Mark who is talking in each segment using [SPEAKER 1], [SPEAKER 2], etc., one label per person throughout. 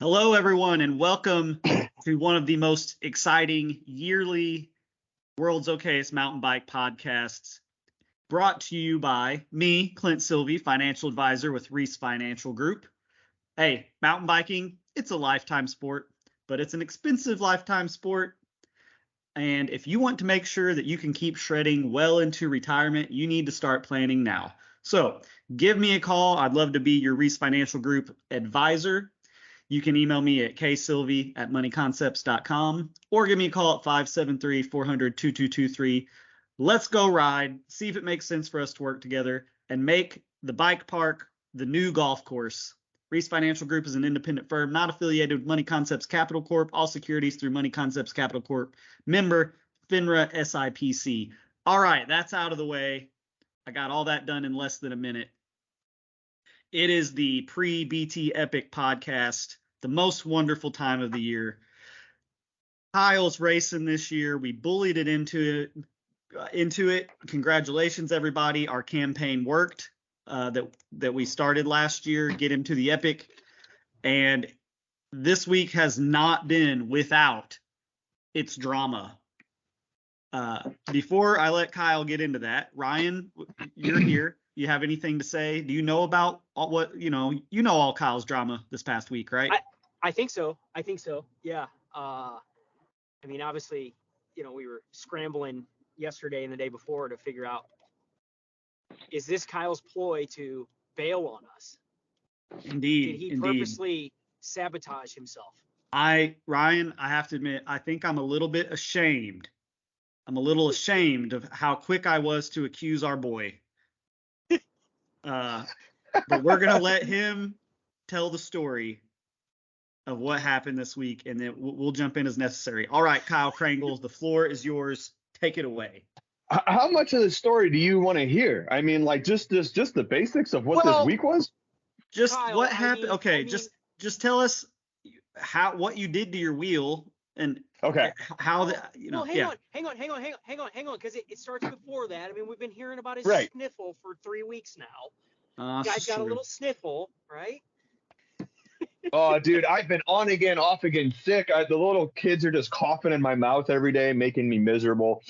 [SPEAKER 1] Hello, everyone, and welcome to one of the most exciting yearly World's Okayest Mountain Bike podcasts, brought to you by me, Clint Sylvie, financial advisor with Reese Financial Group. Hey, mountain biking, it's a lifetime sport, but it's an expensive lifetime sport. And if you want to make sure that you can keep shredding well into retirement, you need to start planning now. So give me a call. I'd love to be your Reese Financial Group advisor. You can email me at ksylvie@moneyconcepts.com or give me a call at 573-400-2223. Let's go ride, see if it makes sense for us to work together, and make the bike park the new golf course. Reese Financial Group is an independent firm not affiliated with Money Concepts Capital Corp. All securities through Money Concepts Capital Corp. Member FINRA SIPC. All right, that's out of the way. I got all that done in less than a minute. It is the pre-BT Epic podcast, the most wonderful time of the year. Kyle's racing this year. We bullied it into it. Congratulations, everybody. Our campaign worked that we started last year, get him to the Epic. And this week has not been without its drama. Before I let Kyle get into that, Ryan, you're here. You have anything to say? Do you know about all all Kyle's drama this past week, right?
[SPEAKER 2] I think so. Yeah. Obviously, we were scrambling yesterday and the day before to figure out, is this Kyle's ploy to bail on us?
[SPEAKER 1] Indeed.
[SPEAKER 2] Did he purposely sabotage himself?
[SPEAKER 1] Ryan, I have to admit, I think I'm a little bit ashamed. I'm a little ashamed of how quick I was to accuse our boy. But we're going to let him tell the story of what happened this week, and then we'll jump in as necessary. All right, Kyle Krangles, the floor is yours. Take it away.
[SPEAKER 3] How much of the story do you want to hear? I mean, like just the basics of what this week was?
[SPEAKER 1] Just
[SPEAKER 2] Kyle,
[SPEAKER 1] what happened. Just tell us what you did to your wheel and how the
[SPEAKER 2] hang on, because it starts before that. I mean, we've been hearing about his sniffle for 3 weeks now. Guy's got a little sniffle, right?
[SPEAKER 3] Oh, dude, I've been on again, off again, sick. The little kids are just coughing in my mouth every day, making me miserable.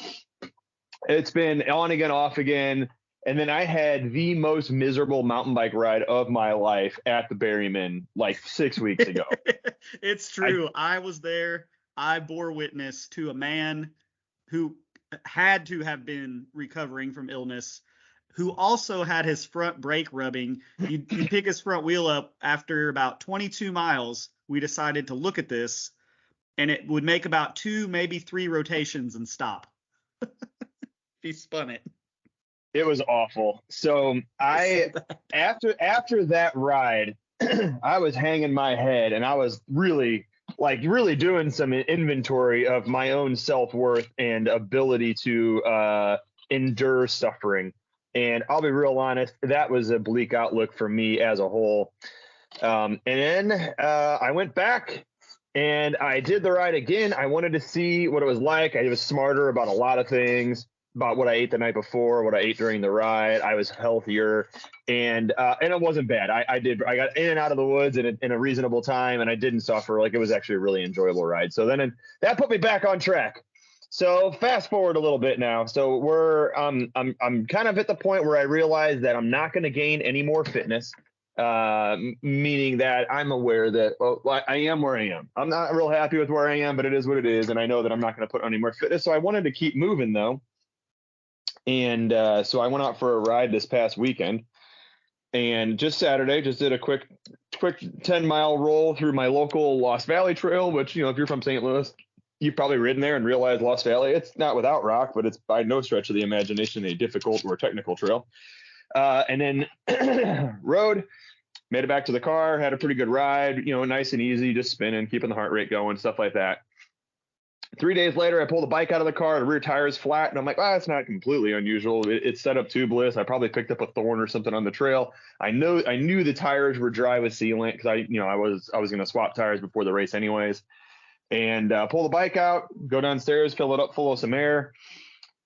[SPEAKER 3] It's been on again, off again. And then I had the most miserable mountain bike ride of my life at the Berryman like 6 weeks ago.
[SPEAKER 1] It's true. I was there. I bore witness to a man who had to have been recovering from illness, who also had his front brake rubbing. You pick his front wheel up after about 22 miles. We decided to look at this, and it would make about 2, maybe 3 rotations and stop. He spun it.
[SPEAKER 3] It was awful. So after that ride, I was hanging my head, and I was really doing some inventory of my own self-worth and ability to endure suffering. And I'll be real honest, that was a bleak outlook for me as a whole. And then I went back and I did the ride again. I wanted to see what it was like. I was smarter about a lot of things, about what I ate the night before, what I ate during the ride. I was healthier, and it wasn't bad. I got in and out of the woods in a reasonable time, and I didn't suffer. Like, it was actually a really enjoyable ride. So then that put me back on track. So fast forward a little bit now. So I'm kind of at the point where I realize that I'm not going to gain any more fitness, meaning that I'm aware that I am where I am. I'm not real happy with where I am, but it is what it is, and I know that I'm not going to put on any more fitness. So I wanted to keep moving though. And so I went out for a ride this past weekend, and just Saturday, just did a quick 10-mile roll through my local Lost Valley Trail, which, if you're from St. Louis, you've probably ridden there and realized Lost Valley, it's not without rock, but it's by no stretch of the imagination a difficult or technical trail. And then rode, made it back to the car, had a pretty good ride, nice and easy, just spinning, keeping the heart rate going, stuff like that. 3 days later, I pull the bike out of the car, the rear tire is flat, and I'm like, that's not completely unusual. It's set up tubeless. I probably picked up a thorn or something on the trail. I knew the tires were dry with sealant because I was going to swap tires before the race anyways. And pull the bike out, go downstairs, fill it up full of some air.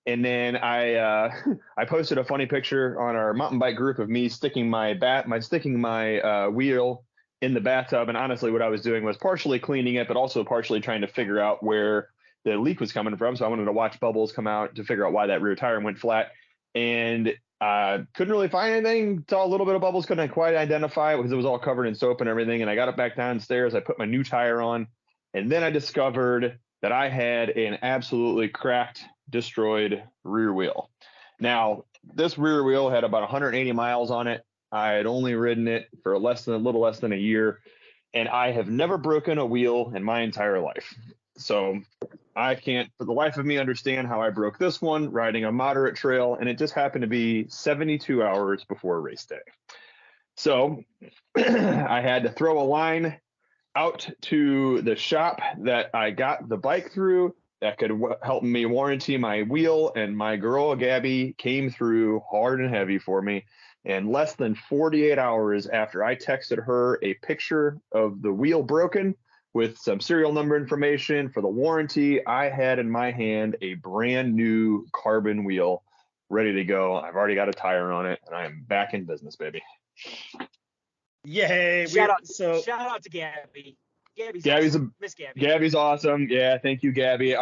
[SPEAKER 3] And then I posted a funny picture on our mountain bike group of me sticking my wheel in the bathtub. And honestly, what I was doing was partially cleaning it, but also partially trying to figure out where the leak was coming from. So I wanted to watch bubbles come out to figure out why that rear tire went flat. And couldn't really find anything. Saw a little bit of bubbles, couldn't quite identify it because it was all covered in soap and everything. And I got it back downstairs. I put my new tire on, and then I discovered that I had an absolutely cracked, destroyed rear wheel. Now, this rear wheel had about 180 miles on it. I had only ridden it for a little less than a year, and I have never broken a wheel in my entire life. So I can't for the life of me understand how I broke this one riding a moderate trail, and it just happened to be 72 hours before race day. So I had to throw a line out to the shop that I got the bike through that could help me warranty my wheel, and my girl Gabby came through hard and heavy for me. And less than 48 hours after I texted her a picture of the wheel broken with some serial number information for the warranty, I had in my hand a brand new carbon wheel ready to go. I've already got a tire on it, and I am back in business, baby.
[SPEAKER 1] Yay!
[SPEAKER 2] Shout out to Gabby.
[SPEAKER 3] Gabby's
[SPEAKER 2] awesome. Miss Gabby.
[SPEAKER 3] Gabby's awesome. Yeah, thank you, Gabby.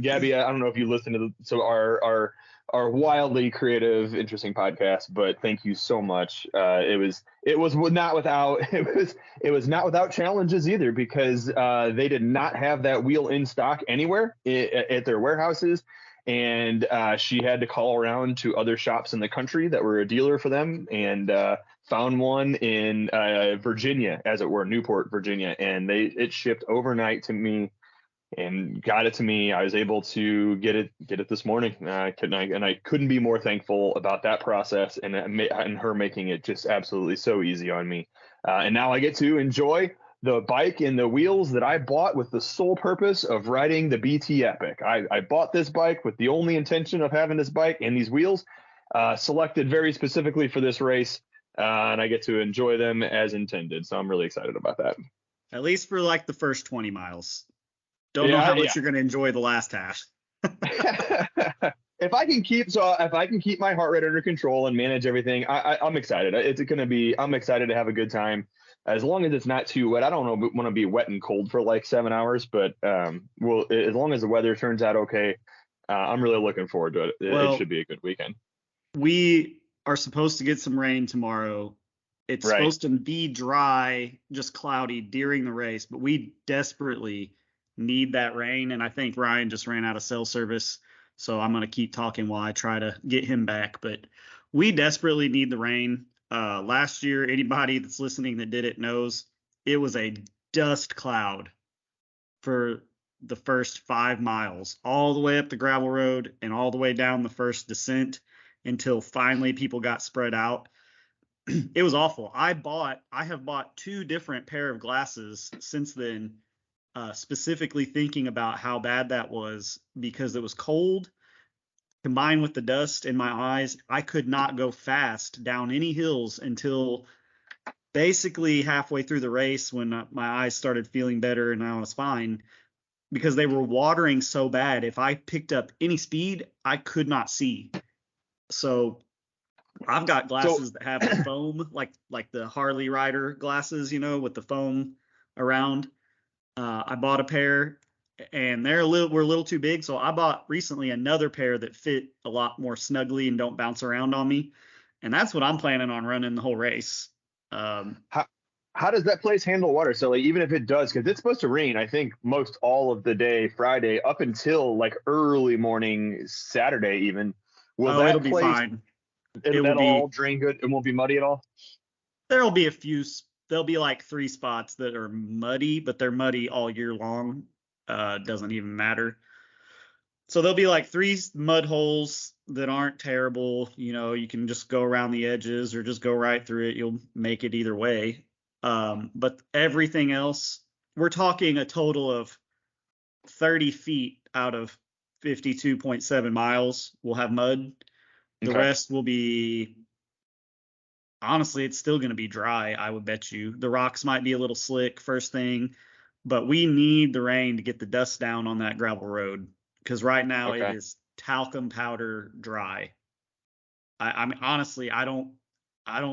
[SPEAKER 3] Gabby. I don't know if you listen to our wildly creative, interesting podcast, but thank you so much. It was not without challenges either, because they did not have that wheel in stock anywhere at their warehouses. And she had to call around to other shops in the country that were a dealer for them, and found one in Virginia, as it were, Newport, Virginia, and it shipped overnight to me and got it to me. I was able to get it this morning, and I couldn't be more thankful about that process and her making it just absolutely so easy on me. And now I get to enjoy the bike and the wheels that I bought with the sole purpose of riding the BT Epic. I bought this bike with the only intention of having this bike and these wheels selected very specifically for this race, and I get to enjoy them as intended. So I'm really excited about that.
[SPEAKER 1] At least for like the first 20 miles. Don't know how much you're going to enjoy the last half.
[SPEAKER 3] If I can keep my heart rate under control and manage everything, I'm excited. I'm excited to have a good time. As long as it's not too wet. I don't want to be wet and cold for like 7 hours, but as long as the weather turns out okay, I'm really looking forward to it. It should be a good weekend.
[SPEAKER 1] We are supposed to get some rain tomorrow. It's supposed to be dry, just cloudy during the race, but we desperately need that rain. And I think Ryan just ran out of cell service, so I'm going to keep talking while I try to get him back. But we desperately need the rain. Last year, anybody that's listening that did it knows it was a dust cloud for the first 5 miles, all the way up the gravel road and all the way down the first descent until finally people got spread out. It was awful. I have bought 2 different pair of glasses since then, specifically thinking about how bad that was, because it was cold combined with the dust in my eyes. I could not go fast down any hills until basically halfway through the race, when my eyes started feeling better and I was fine, because they were watering so bad. If I picked up any speed, I could not see. So I've got glasses that have the foam, like the Harley rider glasses, with the foam around. I bought a pair, and were a little too big, so I bought recently another pair that fit a lot more snugly and don't bounce around on me. And that's what I'm planning on running the whole race.
[SPEAKER 3] How does that place handle water? So even if it does, because it's supposed to rain, I think most all of the day Friday up until like early morning Saturday even.
[SPEAKER 1] It'll be fine.
[SPEAKER 3] It'll all drain good. It won't be muddy at all.
[SPEAKER 1] There'll be there'll be like 3 spots that are muddy, but they're muddy all year long. Doesn't even matter. So there'll be like 3 mud holes that aren't terrible. You can just go around the edges or just go right through it. You'll make it either way. But everything else, we're talking a total of 30 feet out of 52.7 miles will have mud. The rest will be, honestly, it's still going to be dry, I would bet you. The rocks might be a little slick first thing, but we need the rain to get the dust down on that gravel road, because right now it is talcum powder dry. I mean, honestly, I don't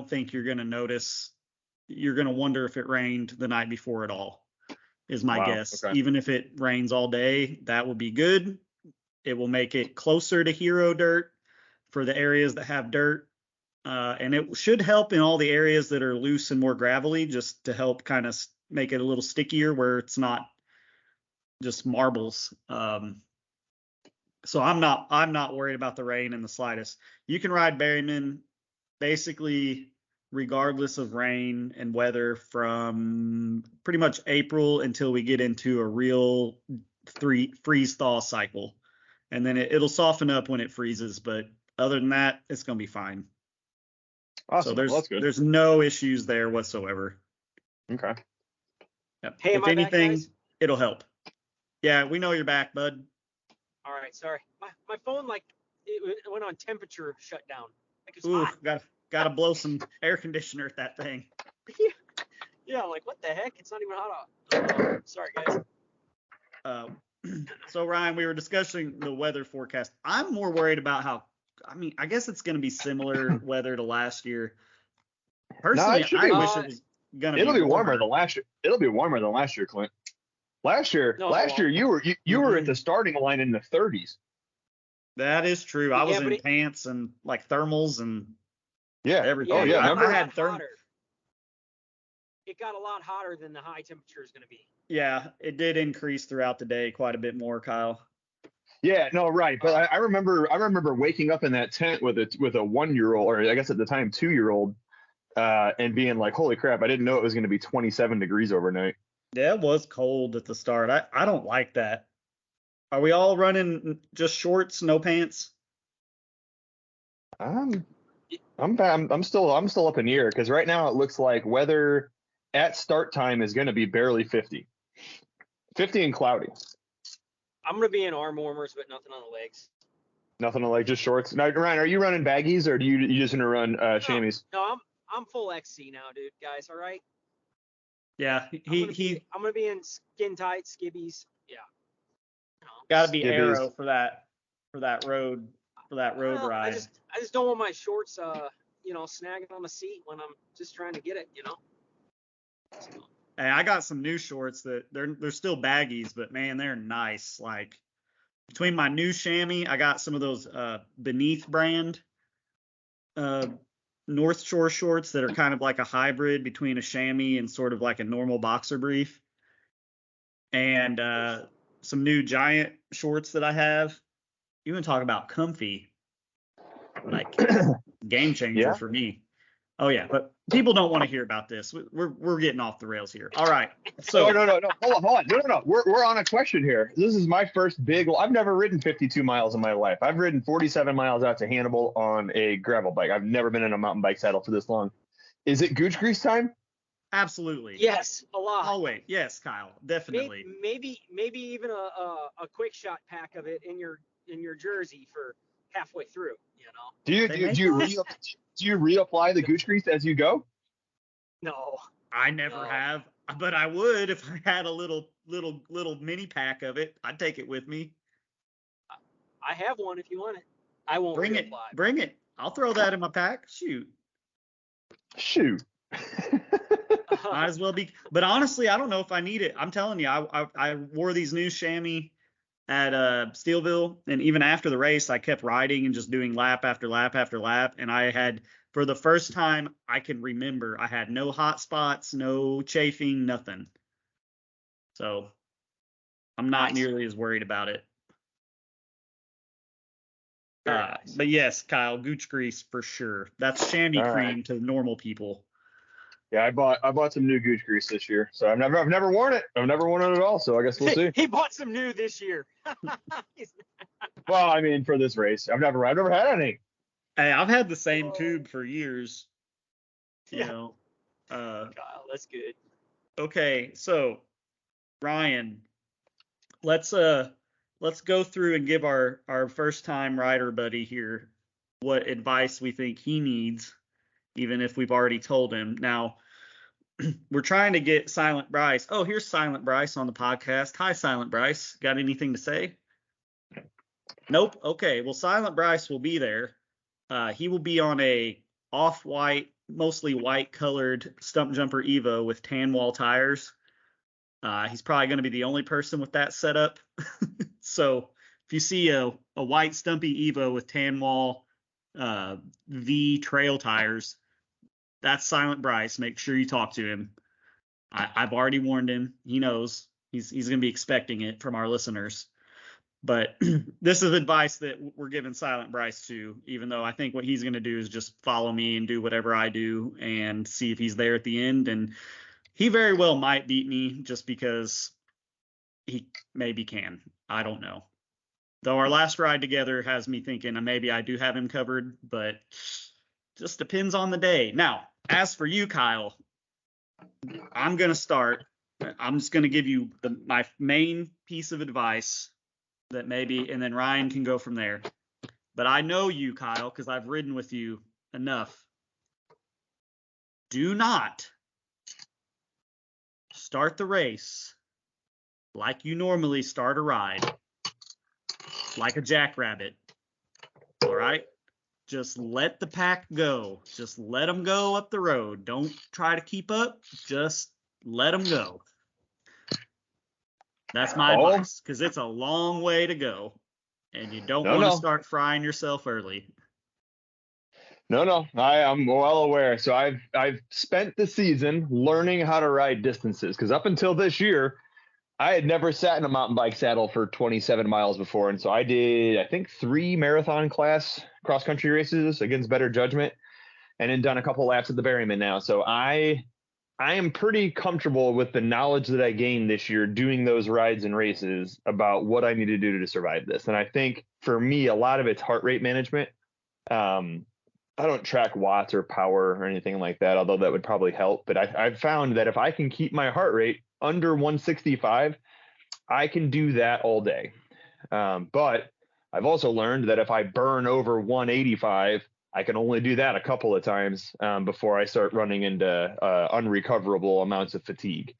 [SPEAKER 1] think you're going to notice you're going to wonder if it rained the night before at all, is my guess. Okay. Even if it rains all day, that will be good. It will make it closer to hero dirt for the areas that have dirt. And it should help in all the areas that are loose and more gravelly, just to help kind of make it a little stickier where it's not just marbles. So I'm not worried about the rain in the slightest. You can ride Berryman basically regardless of rain and weather from pretty much April until we get into a real freeze thaw cycle. And then it'll soften up when it freezes, but other than that, it's going to be fine.
[SPEAKER 3] Awesome.
[SPEAKER 1] So there's no issues there whatsoever.
[SPEAKER 3] Okay.
[SPEAKER 1] Yep. Hey, if anything, it'll help. Yeah, we know you're back, bud.
[SPEAKER 2] All right, sorry. My phone it went on temperature shutdown.
[SPEAKER 1] Ooh, gotta blow some air conditioner at that thing.
[SPEAKER 2] Yeah, I'm like, what the heck? It's not even hot out. Sorry, guys.
[SPEAKER 1] So Ryan, we were discussing the weather forecast. I'm more worried about I guess it's going to be similar weather to last year. Personally, I wish it was going to be.
[SPEAKER 3] It'll be warmer than last year. It'll be warmer than last year, Clint. Last year, you were at the starting line in the 30s.
[SPEAKER 1] That is true. I was in pants and like thermals and everything.
[SPEAKER 3] Oh yeah,
[SPEAKER 1] I had thermals.
[SPEAKER 2] It got a lot hotter than the high temperature is going to be.
[SPEAKER 1] Yeah, it did increase throughout the day quite a bit more, Kyle.
[SPEAKER 3] Yeah, no, right. But I remember waking up in that tent with a 1-year-old, or I guess at the time 2-year-old, and being like, holy crap, I didn't know it was going to be 27 degrees overnight.
[SPEAKER 1] Yeah, it was cold at the start. I don't like that. Are we all running just shorts, no pants?
[SPEAKER 3] I'm still up in the air because right now it looks like weather at start time is going to be barely 50 and cloudy.
[SPEAKER 2] I'm going to be in arm warmers, but nothing on the legs.
[SPEAKER 3] Nothing on just shorts. Now, Ryan, are you running baggies or do you just going to run chamois?
[SPEAKER 2] No, I'm full XC now, dude. Guys, all right.
[SPEAKER 1] Yeah,
[SPEAKER 2] I'm gonna be in skin tight skibbies. Yeah.
[SPEAKER 1] Got to be Aero for that road ride.
[SPEAKER 2] I just don't want my shorts snagging on the seat when I'm just trying to get it, So.
[SPEAKER 1] Hey, I got some new shorts that they're still baggies, but man, they're nice. Like between my new chamois, I got some of those Beneath brand North Shore shorts that are kind of like a hybrid between a chamois and sort of like a normal boxer brief. And some new Giant shorts that I have. You want to talk about comfy, like game changer for me. Oh yeah, but people don't want to hear about this. We're getting off the rails here. All right. So
[SPEAKER 3] no. Hold on. No. We're on a question here. This is my first big. Well, I've never ridden 52 miles in my life. I've ridden 47 miles out to Hannibal on a gravel bike. I've never been in a mountain bike saddle for this long. Is it gooch grease time?
[SPEAKER 1] Absolutely.
[SPEAKER 2] Yes, a lot.
[SPEAKER 1] Always. Yes, Kyle. Definitely.
[SPEAKER 2] Maybe even a quick shot pack of it in your jersey for halfway through.
[SPEAKER 3] Do you reapply the gooch grease as you go?
[SPEAKER 2] No.
[SPEAKER 1] I never have, but I would if I had a little mini pack of it. I'd take it with me.
[SPEAKER 2] I have one if you want it. I won't
[SPEAKER 1] bring
[SPEAKER 2] reapply.
[SPEAKER 1] Bring it. I'll throw that in my pack. Shoot. Might as well be. But honestly, I don't know if I need it. I'm telling you, I wore these new chamois at Steelville, and even after the race, I kept riding and just doing lap after lap after lap. And I had, for the first time I can remember, I had no hot spots, no chafing, nothing. So I'm not nearly as worried about it. But yes, Kyle, gooch grease for sure. That's chamois cream to normal people.
[SPEAKER 3] Yeah, I bought some new gooch grease this year, so I've never worn it. I've never worn it at all, so I guess we'll see.
[SPEAKER 2] He bought some new this year.
[SPEAKER 3] Well, I mean, for this race, I've never had any.
[SPEAKER 1] Hey, I've had the same tube for years.
[SPEAKER 2] Kyle, that's good.
[SPEAKER 1] Okay, so Ryan, let's go through and give our first time rider buddy here what advice we think he needs, even if we've already told him. Now, we're trying to get Silent Bryce. Oh, here's Silent Bryce on the podcast. Hi, Silent Bryce. Got anything to say? Nope. Okay. Well, Silent Bryce will be there. He will be on a off-white mostly white colored Stump Jumper Evo with tan wall tires. He's probably going to be the only person with that setup. So if you see a white stumpy Evo with tan wall V trail tires, that's Silent Bryce. Make sure you talk to him. I've already warned him. He knows. He's going to be expecting it from our listeners. But this is advice that we're giving Silent Bryce to, even though I think what he's going to do is just follow me and do whatever I do and see if he's there at the end. And he very well might beat me just because he maybe can. I don't know. Though our last ride together has me thinking maybe I do have him covered, but just depends on the day. Now, as for you, Kyle, I'm going to start. I'm just going to give you my main piece of advice that maybe, and then Ryan can go from there. But I know you, Kyle, because I've ridden with you enough. Do not start the race like you normally start a ride, like a jackrabbit. All right? Just let the pack go. Just let them go up the road. Don't try to keep up. Just let them go. That's my advice, because it's a long way to go, and you don't want to start frying yourself early.
[SPEAKER 3] No, I'm well aware. So I've spent the season learning how to ride distances, because up until this year, I had never sat in a mountain bike saddle for 27 miles before. And so I did, I think, 3 marathon class cross-country races against better judgment, and then done a couple laps at the Berryman now. So I am pretty comfortable with the knowledge that I gained this year doing those rides and races about what I need to do to survive this. And I think for me, a lot of it's heart rate management. I don't track watts or power or anything like that, although that would probably help. But I've found that if I can keep my heart rate under 165, I can do that all day. But I've also learned that if I burn over 185, I can only do that a couple of times before I start running into unrecoverable amounts of fatigue.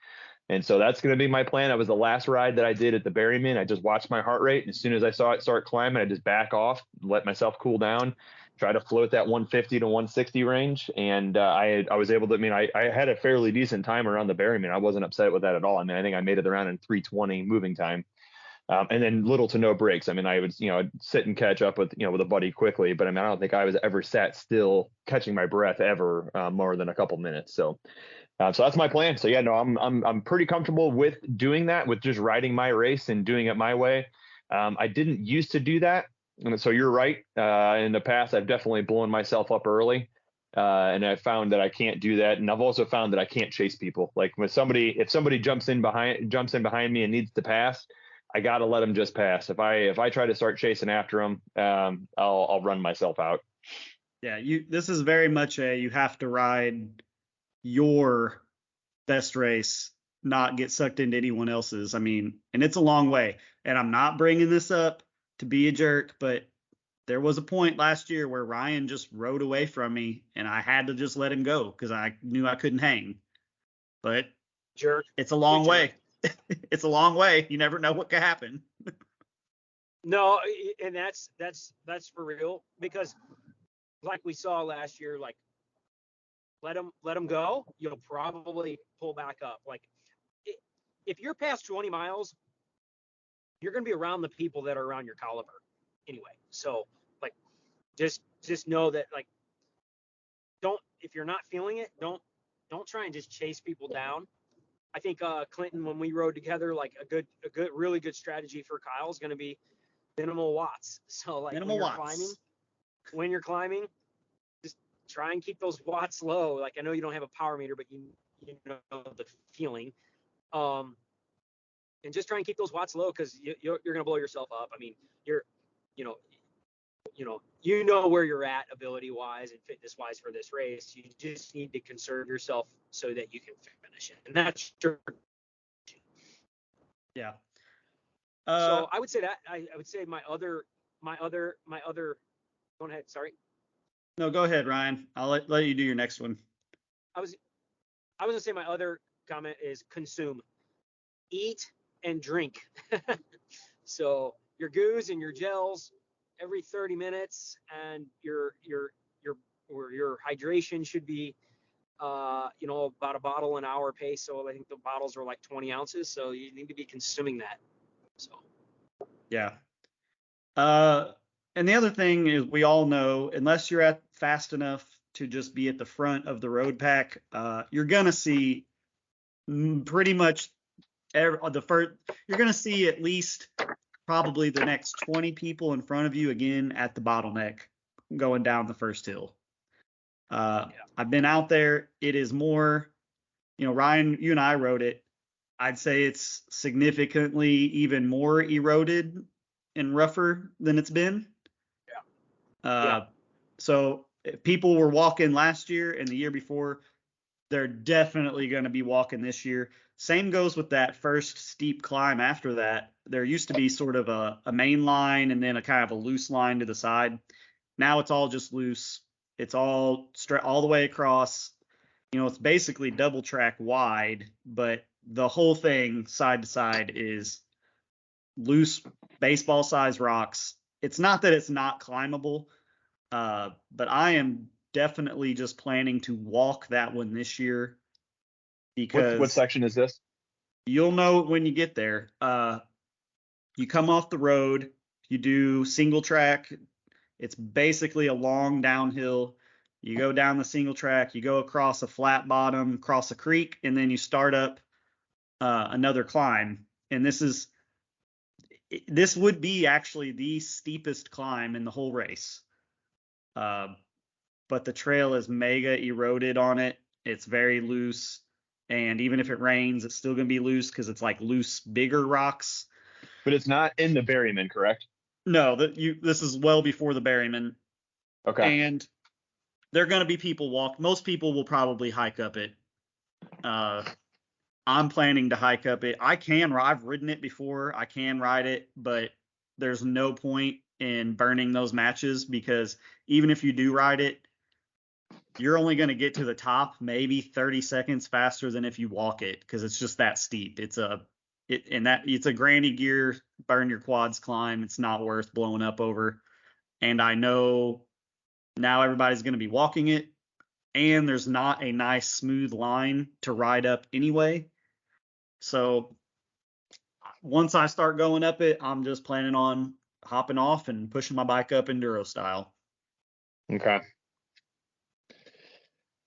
[SPEAKER 3] And so that's going to be my plan. That was the last ride that I did at the Berryman. I just watched my heart rate. And as soon as I saw it start climbing, I just back off, let myself cool down, try to float that 150 to 160 range. And I was able to, I had a fairly decent time around the Berryman. I wasn't upset with that at all. I think I made it around in 3:20 moving time. And then little to no breaks. I would, I'd sit and catch up with a buddy quickly, but I don't think I was ever sat still catching my breath ever more than a couple minutes. So that's my plan. So yeah, no, I'm pretty comfortable with doing that, with just riding my race and doing it my way. I didn't used to do that. And so you're right. In the past, I've definitely blown myself up early. And I found that I can't do that. And I've also found that I can't chase people. Like if somebody jumps in behind me and needs to pass, I got to let them just pass. If I try to start chasing after them, I'll run myself out.
[SPEAKER 1] Yeah, this is very much you have to ride your best race, not get sucked into anyone else's. And it's a long way. And I'm not bringing this up to be a jerk, but there was a point last year where Ryan just rode away from me, and I had to just let him go because I knew I couldn't hang. But
[SPEAKER 2] jerk,
[SPEAKER 1] it's a long way. It's a long way. You never know what could happen.
[SPEAKER 2] No, and that's for real, because like we saw last year, like let them go, you'll probably pull back up. Like if you're past 20 miles, you're going to be around the people that are around your caliber anyway. So like just know that, like, if you're not feeling it, don't try and just chase people down. I think Clinton, when we rode together, like a really good strategy for Kyle is going to be minimal watts. So like when you're climbing, just try and keep those watts low. Like I know you don't have a power meter, but you know the feeling. And just try and keep those watts low, because you're going to blow yourself up. You're you know where you're at ability wise and fitness wise for this race. You just need to conserve yourself so that you can finish it, and that's your.
[SPEAKER 1] Yeah.
[SPEAKER 2] So I would say that I would say my other. Go ahead. Sorry.
[SPEAKER 1] No, go ahead, Ryan. I'll let you do your next one.
[SPEAKER 2] I was gonna say my other comment is consume, eat and drink. So your goos and your gels every 30 minutes, and your where your hydration should be, about a bottle an hour pace. So I think the bottles are like 20 ounces. So you need to be consuming that. So.
[SPEAKER 1] Yeah. And the other thing is we all know, unless you're at fast enough to just be at the front of the road pack, you're going to see pretty much you're going to see at least probably the next 20 people in front of you again at the bottleneck going down the first hill. I've been out there. It is more, Ryan, you and I rode it. I'd say it's significantly even more eroded and rougher than it's been. So if people were walking last year and the year before, they're definitely going to be walking this year. Same goes with that first steep climb after that. There used to be sort of a main line and then a kind of a loose line to the side. Now it's all just loose. It's all straight all the way across. It's basically double track wide, but the whole thing side to side is loose baseball size rocks. It's not that it's not climbable, but I am definitely just planning to walk that one this year because
[SPEAKER 3] what section is this?
[SPEAKER 1] You'll know it when you get there. You come off the road, you do single track. It's basically a long downhill. You go down the single track, you go across a flat bottom, across a creek, and then you start up another climb. And this would be actually the steepest climb in the whole race. But the trail is mega eroded on it. It's very loose. And even if it rains, it's still going to be loose because it's like loose, bigger rocks.
[SPEAKER 3] But it's not in the Berryman, correct?
[SPEAKER 1] No, this is well before the Berryman.
[SPEAKER 3] Okay.
[SPEAKER 1] And there are going to be people walk. Most people will probably hike up it. I'm planning to hike up it. I've ridden it before. I can ride it, but there's no point in burning those matches because even if you do ride it, you're only going to get to the top maybe 30 seconds faster than if you walk it because it's just that steep. It's a granny gear, burn your quads climb. It's not worth blowing up over. And I know now everybody's going to be walking it, and there's not a nice smooth line to ride up anyway. So once I start going up it, I'm just planning on hopping off and pushing my bike up enduro style.
[SPEAKER 3] Okay.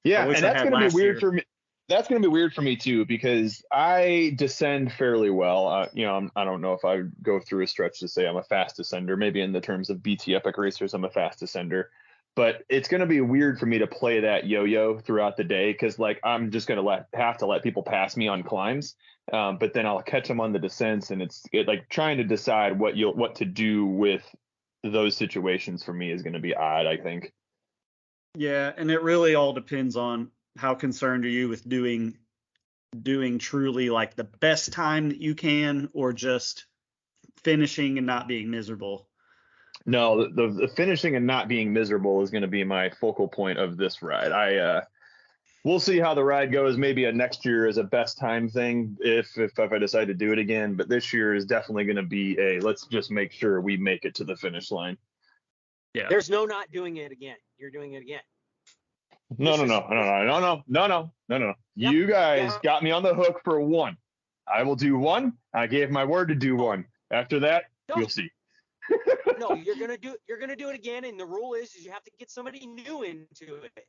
[SPEAKER 3] Yeah, and that's going to be weird for me. That's going to be weird for me too because I descend fairly well. I don't know if I go through a stretch to say I'm a fast descender. Maybe in the terms of BT Epic racers, I'm a fast descender. But it's going to be weird for me to play that yo-yo throughout the day because I'm just going to have to let people pass me on climbs. But then I'll catch them on the descents, and it's like trying to decide what to do with those situations for me is going to be odd, I think.
[SPEAKER 1] Yeah, and it really all depends on how concerned are you with doing truly like the best time that you can, or just finishing and not being miserable.
[SPEAKER 3] No, the finishing and not being miserable is going to be my focal point of this ride. We'll see how the ride goes. Maybe next year is a best time thing if I decide to do it again. But this year is definitely going to be let's just make sure we make it to the finish line.
[SPEAKER 1] Yeah.
[SPEAKER 2] There's no not doing it again. You're doing it again.
[SPEAKER 3] No.
[SPEAKER 2] Yep.
[SPEAKER 3] You guys got me on the hook for one. I will do one. I gave my word to do one. After that, you'll see.
[SPEAKER 2] No, you're gonna do it again, and the rule is you have to get somebody new into it.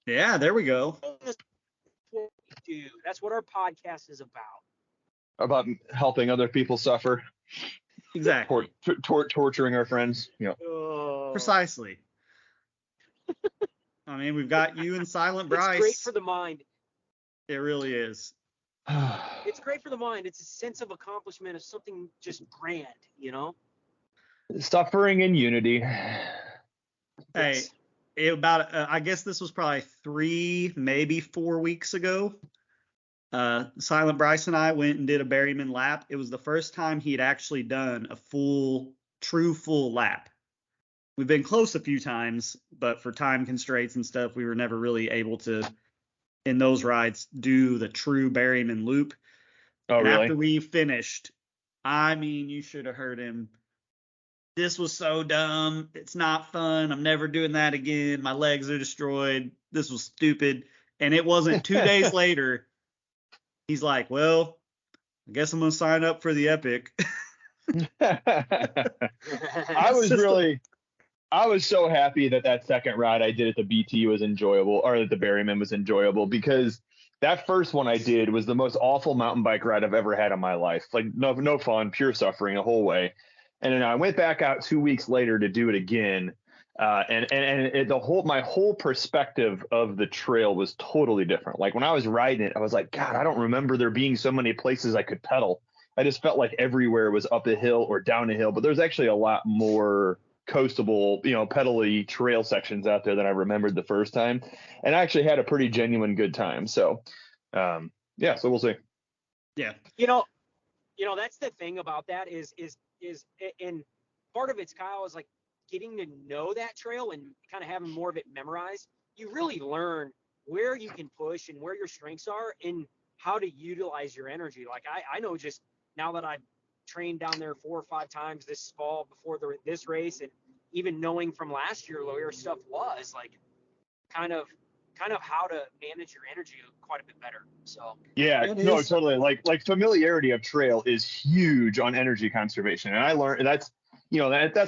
[SPEAKER 1] Yeah, there we go.
[SPEAKER 2] That's what our podcast is about.
[SPEAKER 3] About helping other people suffer.
[SPEAKER 1] Exactly.
[SPEAKER 3] Torturing our friends. Yeah.
[SPEAKER 1] Precisely. I mean, we've got you and Silent Bryce.
[SPEAKER 2] It's great for the mind.
[SPEAKER 1] It really is.
[SPEAKER 2] It's great for the mind. It's a sense of accomplishment of something just grand,
[SPEAKER 3] Suffering in unity.
[SPEAKER 1] Hey, I guess this was probably 3, maybe 4 weeks ago. Silent Bryce and I went and did a Berryman lap. It was the first time he'd actually done a true full lap. We've been close a few times, but for time constraints and stuff, we were never really able to, in those rides, do the true Berryman loop.
[SPEAKER 3] Oh,
[SPEAKER 1] and
[SPEAKER 3] really?
[SPEAKER 1] After we finished, I mean, you should have heard him this was so dumb. It's not fun. I'm never doing that again. My legs are destroyed. This was stupid. And it wasn't 2 days later. He's like, well, I guess I'm going to sign up for the Epic.
[SPEAKER 3] I was so happy that second ride I did at the BT was enjoyable, or that the Berryman was enjoyable, because that first one I did was the most awful mountain bike ride I've ever had in my life. Like no fun, pure suffering the whole way. And then I went back out 2 weeks later to do it again. My whole perspective of the trail was totally different. Like when I was riding it, I was like, God, I don't remember there being so many places I could pedal. I just felt like everywhere was up a hill or down a hill, but there's actually a lot more coastable, pedally trail sections out there than I remembered the first time. And I actually had a pretty genuine good time. So, so we'll see.
[SPEAKER 2] Yeah. That's the thing about that is and part of it's, Kyle, is like getting to know that trail and kind of having more of it memorized. You really learn where you can push and where your strengths are and how to utilize your energy. Like I know, just now that I've trained down there 4 or 5 times this fall before this race, and even knowing from last year where stuff was, like kind of how to manage your energy quite a bit better. So
[SPEAKER 3] yeah, no, totally. Like familiarity of trail is huge on energy conservation, and I learned that's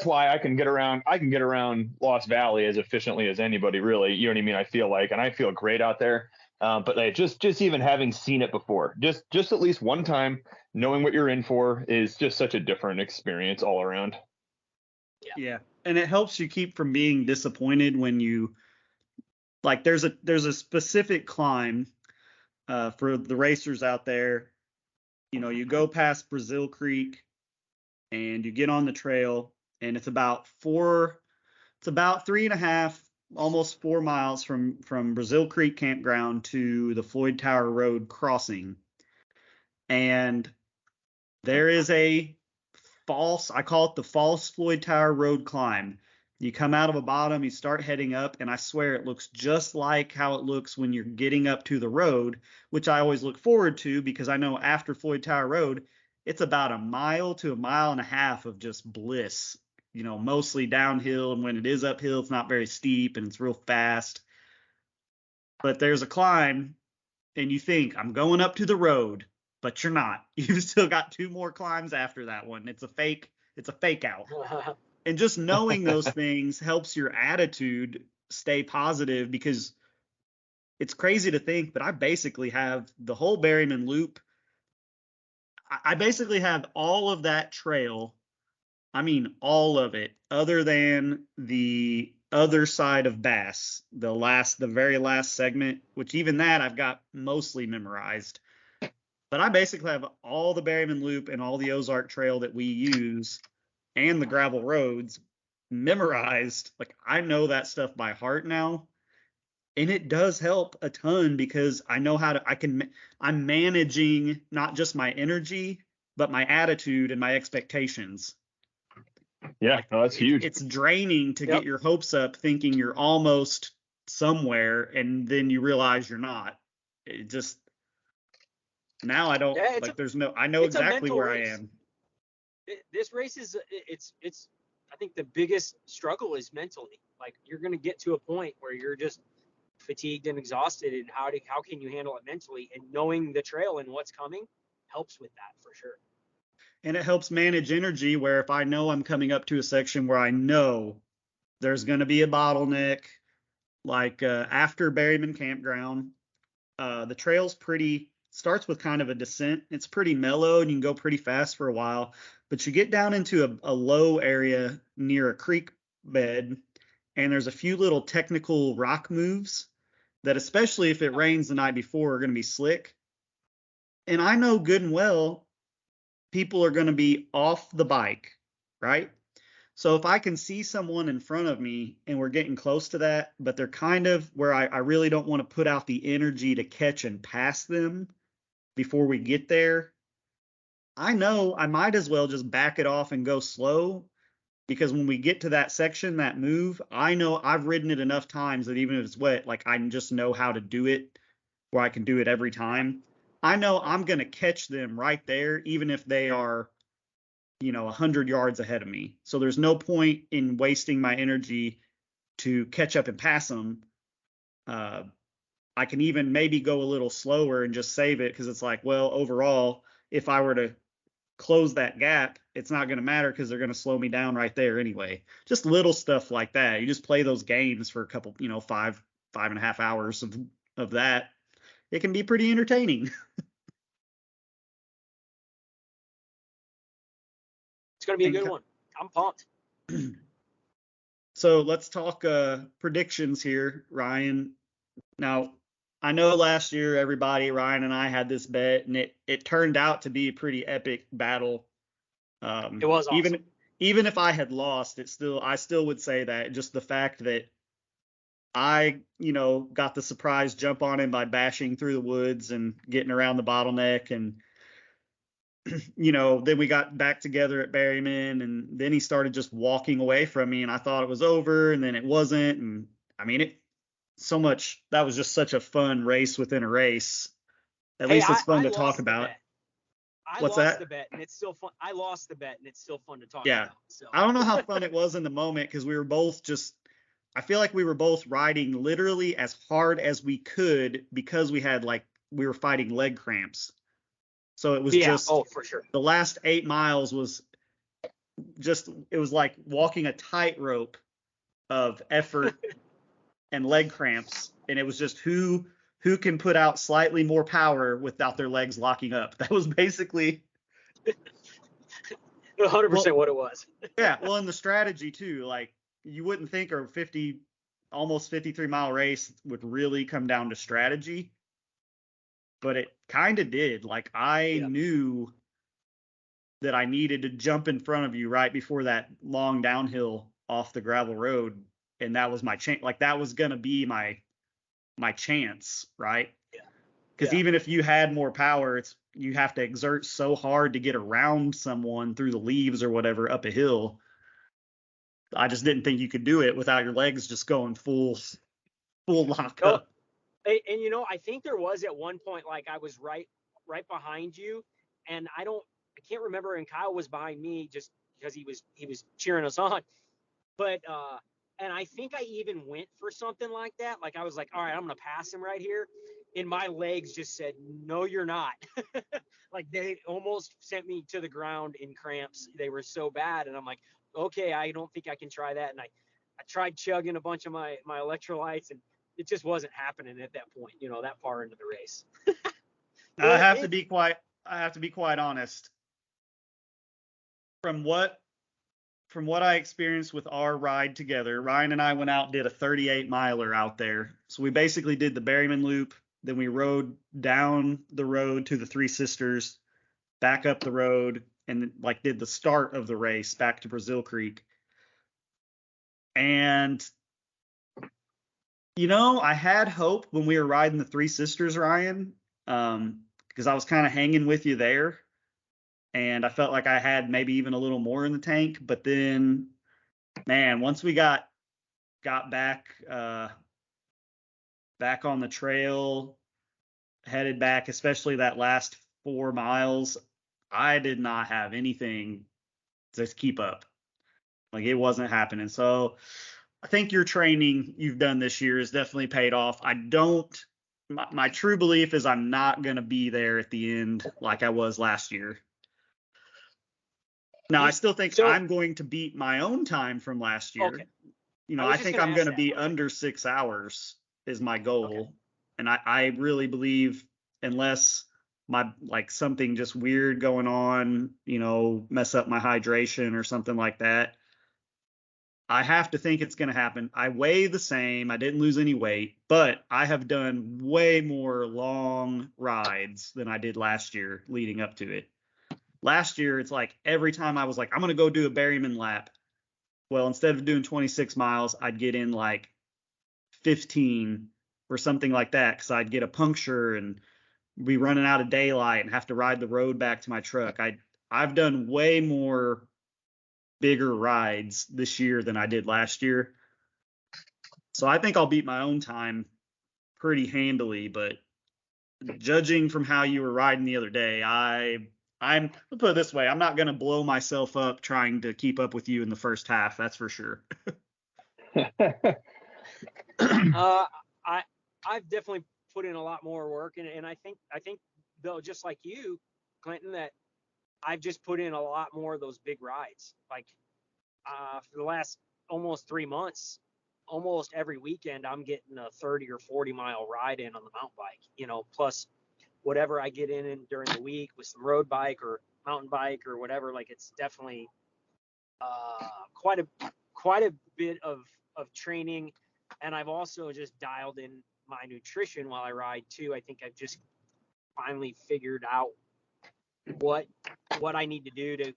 [SPEAKER 3] why I can get around Lost Valley as efficiently as anybody, really. You know what I mean? I feel like, and I feel great out there. But like, just even having seen it before, just at least one time, knowing what you're in for is just such a different experience all around.
[SPEAKER 1] Yeah. And it helps you keep from being disappointed when you, like, there's a specific climb for the racers out there. You go past Brazil Creek and you get on the trail, and it's about 3.5, almost 4 miles from Brazil Creek Campground to the Floyd Tower Road crossing. And there is I call it the false Floyd Tower Road climb. You come out of a bottom, you start heading up, and I swear it looks just like how it looks when you're getting up to the road, which I always look forward to, because I know after Floyd Tower Road, it's about 1 mile to 1.5 miles of just bliss, mostly downhill. And when it is uphill, it's not very steep and it's real fast. But there's a climb and you think, I'm going up to the road, but you're not. You've still got 2 more climbs after that one. It's a fake out. And just knowing those things helps your attitude stay positive, because it's crazy to think, but I basically have the whole Berryman Loop. I basically have all of that trail. I mean, all of it, other than the other side of Bass, the very last segment, which even that I've got mostly memorized. But I basically have all the Berryman Loop and all the Ozark Trail that we use and the gravel roads memorized. Like, I know that stuff by heart now. And it does help a ton, because I know I'm managing not just my energy, but my attitude and my expectations.
[SPEAKER 3] Yeah, that's huge.
[SPEAKER 1] It's draining to get your hopes up thinking you're almost somewhere, and then you realize you're not. It just, now I don't, I know exactly where race. I am.
[SPEAKER 2] This race is, I think the biggest struggle is mentally. Like, you're going to get to a point where you're just fatigued and exhausted, and how can you handle it mentally? And knowing the trail and what's coming helps with that for sure.
[SPEAKER 1] And it helps manage energy, where if I know I'm coming up to a section where I know there's going to be a bottleneck, like after Berryman Campground, the trail's starts with kind of a descent. It's pretty mellow and you can go pretty fast for a while, but you get down into a low area near a creek bed, and there's a few little technical rock moves that, especially if it rains the night before, are going to be slick. And I know good and well people are going to be off the bike, right? So if I can see someone in front of me and we're getting close to that, but they're kind of where I really don't want to put out the energy to catch and pass them before we get there, I know I might as well just back it off and go slow, because when we get to that section, that move, I know I've ridden it enough times that even if it's wet, like, I just know how to do it, where I can do it every time. I know I'm going to catch them right there, even if they are, 100 yards ahead of me. So there's no point in wasting my energy to catch up and pass them. I can even maybe go a little slower and just save it, because it's like, well, overall, if I were to close that gap, it's not going to matter because they're going to slow me down right there anyway. Just little stuff like that. You just play those games for a couple, 5.5 hours of that. It can be pretty entertaining.
[SPEAKER 2] It's going to be a good one. I'm pumped.
[SPEAKER 1] So let's talk predictions here, Ryan. Now, I know last year Ryan and I had this bet, and it turned out to be a pretty epic battle.
[SPEAKER 2] It was awesome.
[SPEAKER 1] Even if I had lost, I still would say that just the fact that I, got the surprise jump on him by bashing through the woods and getting around the bottleneck, and then we got back together at Berryman, and then he started just walking away from me, and I thought it was over, and then it wasn't. And I mean, that was just such a fun race within a race. At least it's fun to talk about. What's that?
[SPEAKER 2] The bet, and it's still fun. I lost the bet, and it's still fun to talk
[SPEAKER 1] about. So. I don't know how fun it was in the moment, because we were both I feel like we were both riding literally as hard as we could, because we were fighting leg cramps. So it was
[SPEAKER 2] for sure.
[SPEAKER 1] The last 8 miles was it was like walking a tightrope of effort and leg cramps. And it was just who can put out slightly more power without their legs locking up. That was basically
[SPEAKER 2] 100% what it was.
[SPEAKER 1] Yeah. Well, and the strategy too, like you wouldn't think a almost 53-mile race would really come down to strategy. But it kind of did. Like I knew that I needed to jump in front of you right before that long downhill off the gravel road, and that was my chance. Like that was gonna be my chance, right?
[SPEAKER 2] Yeah.
[SPEAKER 1] Because even if you had more power, you have to exert so hard to get around someone through the leaves or whatever up a hill. I just didn't think you could do it without your legs just going full lock up.
[SPEAKER 2] And I think there was at one point, like I was right behind you, and I can't remember, and Kyle was behind me just because he was cheering us on. But and I think I even went for something like that. Like I was like, all right, I'm gonna pass him right here, and my legs just said, no, you're not. Like they almost sent me to the ground in cramps. They were so bad, and I'm like, okay, I don't think I can try that. And I tried chugging a bunch of my electrolytes, and it just wasn't happening at that point, that far into the race.
[SPEAKER 1] I have to be quite honest. From what I experienced with our ride together, Ryan and I went out and did a 38 miler out there. So we basically did the Berryman Loop, then we rode down the road to the Three Sisters, back up the road, and did the start of the race back to Brazil Creek. And I had hope when we were riding the Three Sisters, Ryan, because I was kind of hanging with you there, and I felt like I had maybe even a little more in the tank. But then, man, once we got back on the trail, headed back, especially that last 4 miles, I did not have anything to keep up. Like it wasn't happening. So I think your training you've done this year has definitely paid off. My true belief is I'm not going to be there at the end like I was last year. Now, I still think I'm going to beat my own time from last year.
[SPEAKER 2] Okay.
[SPEAKER 1] I think I'm going to be under 6 hours is my goal. Okay. And I really believe, unless something just weird going on, mess up my hydration or something like that, I have to think it's going to happen. I weigh the same. I didn't lose any weight, but I have done way more long rides than I did last year leading up to it. Last year, it's like every time I was like, I'm going to go do a Berryman lap. Well, instead of doing 26 miles, I'd get in 15 or something like that, because I'd get a puncture and be running out of daylight and have to ride the road back to my truck. I've done way more bigger rides this year than I did last year. So I think I'll beat my own time pretty handily, but judging from how you were riding the other day, I I'll put it this way. I'm not going to blow myself up trying to keep up with you in the first half. That's for sure.
[SPEAKER 2] I've definitely put in a lot more work, and I think though, just like you, Clinton, that I've just put in a lot more of those big rides. Like for the last almost 3 months, almost every weekend I'm getting a 30 or 40-mile ride in on the mountain bike, plus whatever I get in during the week with some road bike or mountain bike or whatever. Like it's definitely quite a bit of training. And I've also just dialed in my nutrition while I ride too. I think I've just finally figured out what I need to do to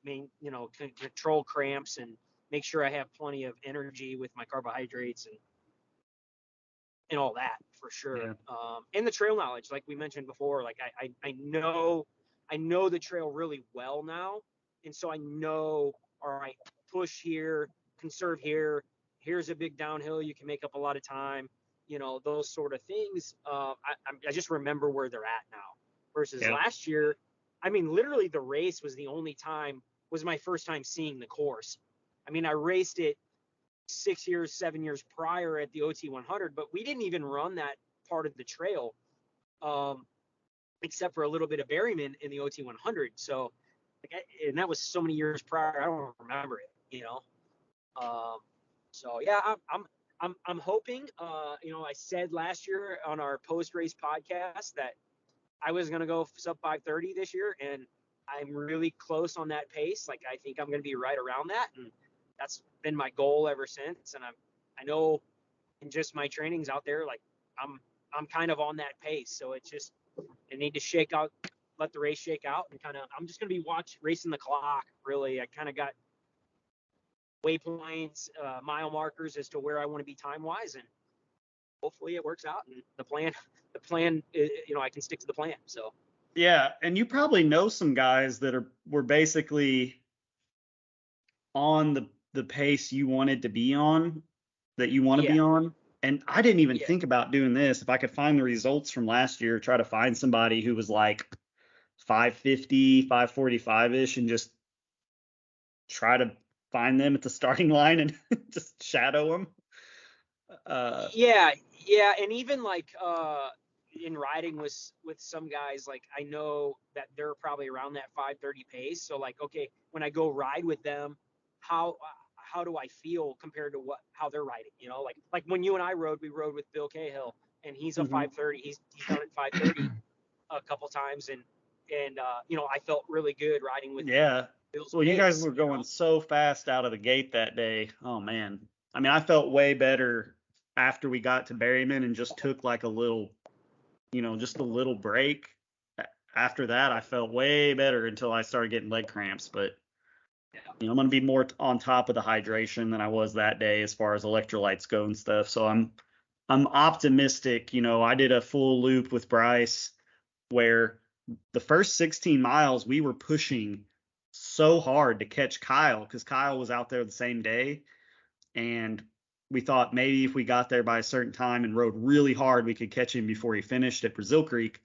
[SPEAKER 2] control cramps and make sure I have plenty of energy with my carbohydrates and all that for sure.
[SPEAKER 1] Yeah.
[SPEAKER 2] And the trail knowledge, like we mentioned before, like I know the trail really well now. And so I know, all right, push here, conserve here. Here's a big downhill. You can make up a lot of time, those sort of things. I just remember where they're at now versus last year. I mean, literally the race was my first time seeing the course. I mean, I raced it 7 years prior at the OT 100, but we didn't even run that part of the trail, except for a little bit of Berryman in the OT 100. So, and that was so many years prior, I don't remember it, So yeah, I'm hoping. I said last year on our post race podcast that I was gonna go sub 5:30 this year, and I'm really close on that pace. Like I think I'm gonna be right around that, and that's been my goal ever since. And I know in just my trainings out there, like I'm kind of on that pace. So I need to shake out, let the race shake out, and I'm just gonna be racing the clock. Really, I kind of got waypoints, mile markers as to where I want to be time wise, and hopefully it works out. And the plan, I can stick to the plan. So
[SPEAKER 1] yeah, and you probably know some guys that were basically on the pace you wanted to be on, that you want to be on. And I didn't even think about doing this. If I could find the results from last year, try to find somebody who was like 550, 545-ish and just try to find them at the starting line and just shadow them.
[SPEAKER 2] Yeah. And even like in riding with some guys, like I know that they're probably around that 5:30 pace. So like, okay, when I go ride with them, how do I feel compared to how they're riding? Like when you and I rode, we rode with Bill Cahill, and he's a 5:30. He's done it 5:30 a couple times, and I felt really good riding with Bill's
[SPEAKER 1] well,
[SPEAKER 2] pace,
[SPEAKER 1] you guys were going so fast out of the gate that day. Oh man, I mean, I felt way better after we got to Berryman and just took like a little, just a little break. After that, I felt way better until I started getting leg cramps. But I'm going to be more on top of the hydration than I was that day as far as electrolytes go and stuff. So I'm optimistic. I did a full loop with Bryce where the first 16 miles we were pushing so hard to catch Kyle because Kyle was out there the same day. And we thought maybe if we got there by a certain time and rode really hard, we could catch him before he finished at Brazil Creek.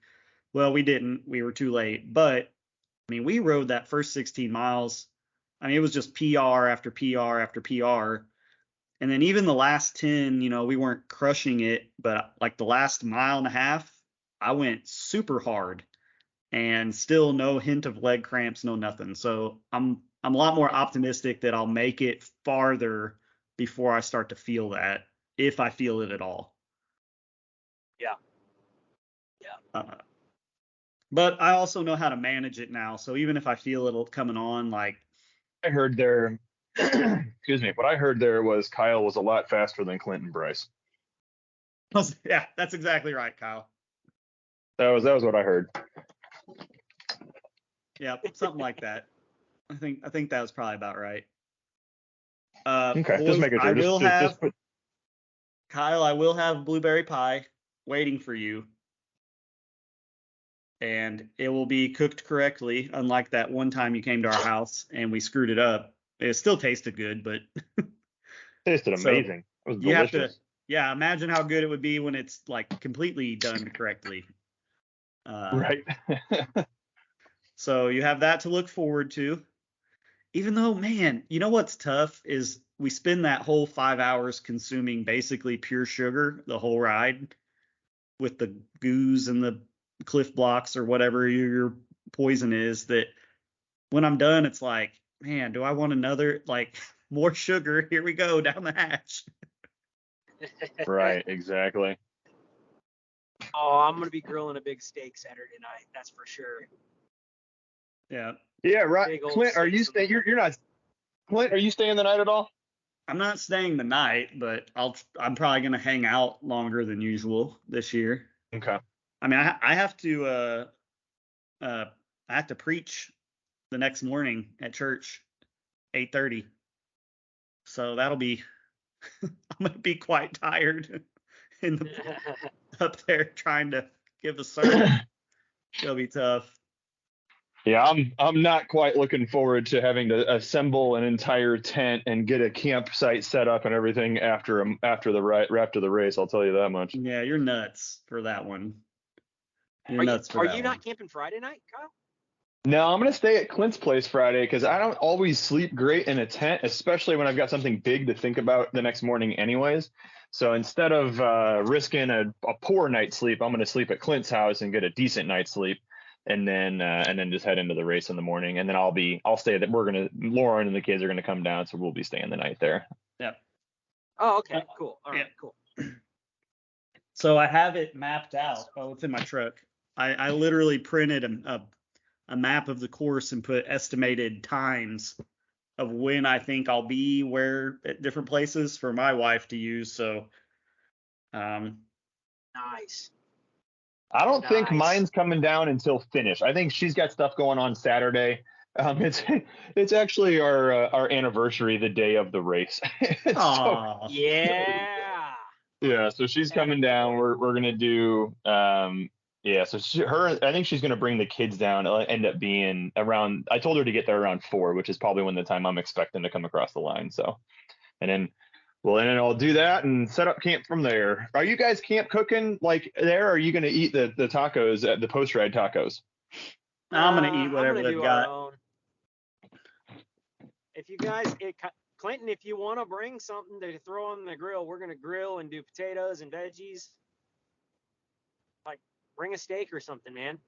[SPEAKER 1] Well, we didn't. We were too late. But, I mean, we rode that first 16 miles. I mean, it was just PR after PR after PR. And then even the last 10, we weren't crushing it. But like the last mile and a half, I went super hard and still no hint of leg cramps, no nothing. So I'm a lot more optimistic that I'll make it farther before I start to feel that, if I feel it at all.
[SPEAKER 2] Yeah.
[SPEAKER 1] But I also know how to manage it now. So even if I feel it coming on, like
[SPEAKER 3] I heard there, excuse me, what I heard there was Kyle was a lot faster than Clinton Bryce.
[SPEAKER 1] Yeah, that's exactly right, Kyle.
[SPEAKER 3] That was what I heard.
[SPEAKER 1] Yeah, something like that. I think that was probably about right.
[SPEAKER 3] Okay,
[SPEAKER 1] boys,
[SPEAKER 3] just making sure.
[SPEAKER 1] Kyle, I will have blueberry pie waiting for you. And it will be cooked correctly, unlike that one time you came to our house and we screwed it up. It still tasted good, but
[SPEAKER 3] tasted amazing. It was delicious.
[SPEAKER 1] You have to, imagine how good it would be when it's like completely done correctly.
[SPEAKER 3] Right.
[SPEAKER 1] So you have that to look forward to. Even though, man, you know what's tough is we spend that whole 5 hours consuming basically pure sugar the whole ride with the goos and the Cliff Blocks or whatever your poison is, that when I'm done, it's like, man, do I want another, like, more sugar? Here we go down the hatch.
[SPEAKER 3] Right, exactly.
[SPEAKER 2] Oh, I'm gonna be grilling a big steak Saturday night. That's for sure.
[SPEAKER 1] Yeah.
[SPEAKER 3] Yeah, right.
[SPEAKER 2] Big old
[SPEAKER 3] Clint, are
[SPEAKER 2] steak
[SPEAKER 3] you
[SPEAKER 2] from-
[SPEAKER 3] staying? You're not. Clint, are you staying the night at all?
[SPEAKER 1] I'm not staying the night, but I'm probably gonna hang out longer than usual this year.
[SPEAKER 3] Okay.
[SPEAKER 1] I mean, I have to I have to preach the next morning at church, 8:30. So that'll be I'm gonna be quite tired in the up there trying to give a sermon. It'll be tough.
[SPEAKER 3] Yeah, I'm not quite looking forward to having to assemble an entire tent and get a campsite set up and everything after the race. I'll tell you that much.
[SPEAKER 1] Yeah, you're nuts for that one. You're
[SPEAKER 2] Are you,
[SPEAKER 1] nuts for
[SPEAKER 2] are
[SPEAKER 1] that
[SPEAKER 2] you
[SPEAKER 1] one.
[SPEAKER 2] not camping Friday night, Kyle?
[SPEAKER 3] No, I'm gonna stay at Clint's place Friday because I don't always sleep great in a tent, especially when I've got something big to think about the next morning, anyways. So instead of risking a poor night's sleep, I'm gonna sleep at Clint's house and get a decent night's sleep, and then just head into the race in the morning. And then I'll stay that Lauren and the kids are gonna come down, so we'll be staying the night there.
[SPEAKER 1] Yep.
[SPEAKER 2] Oh, okay, cool. All right,
[SPEAKER 1] Yeah.
[SPEAKER 2] cool.
[SPEAKER 1] So I have it mapped out. Oh, it's in my truck. I literally printed a map of the course and put estimated times of when I think I'll be where at different places for my wife to use. So,
[SPEAKER 2] Nice.
[SPEAKER 3] I don't think
[SPEAKER 2] Nice.
[SPEAKER 3] mine's coming down until finish. I think she's got stuff going on Saturday. It's actually our anniversary, the day of the race. So,
[SPEAKER 1] aw.
[SPEAKER 2] Yeah.
[SPEAKER 3] yeah, so she's coming down. We're gonna do yeah. So I think she's gonna bring the kids down. It'll end up being around. I told her to get there around 4, which is probably when the time I'm expecting to come across the line. So, and then. Well, and then I'll do that and set up camp from there. Are you guys camp cooking like there? Or are you going to eat the tacos at the post ride tacos?
[SPEAKER 1] I'm gonna eat whatever
[SPEAKER 2] I'm gonna
[SPEAKER 1] they've
[SPEAKER 2] do
[SPEAKER 1] got.
[SPEAKER 2] Our own. If you guys, Clinton, if you want to bring something to throw on the grill, we're gonna grill and do potatoes and veggies. Like, bring a steak or something, man.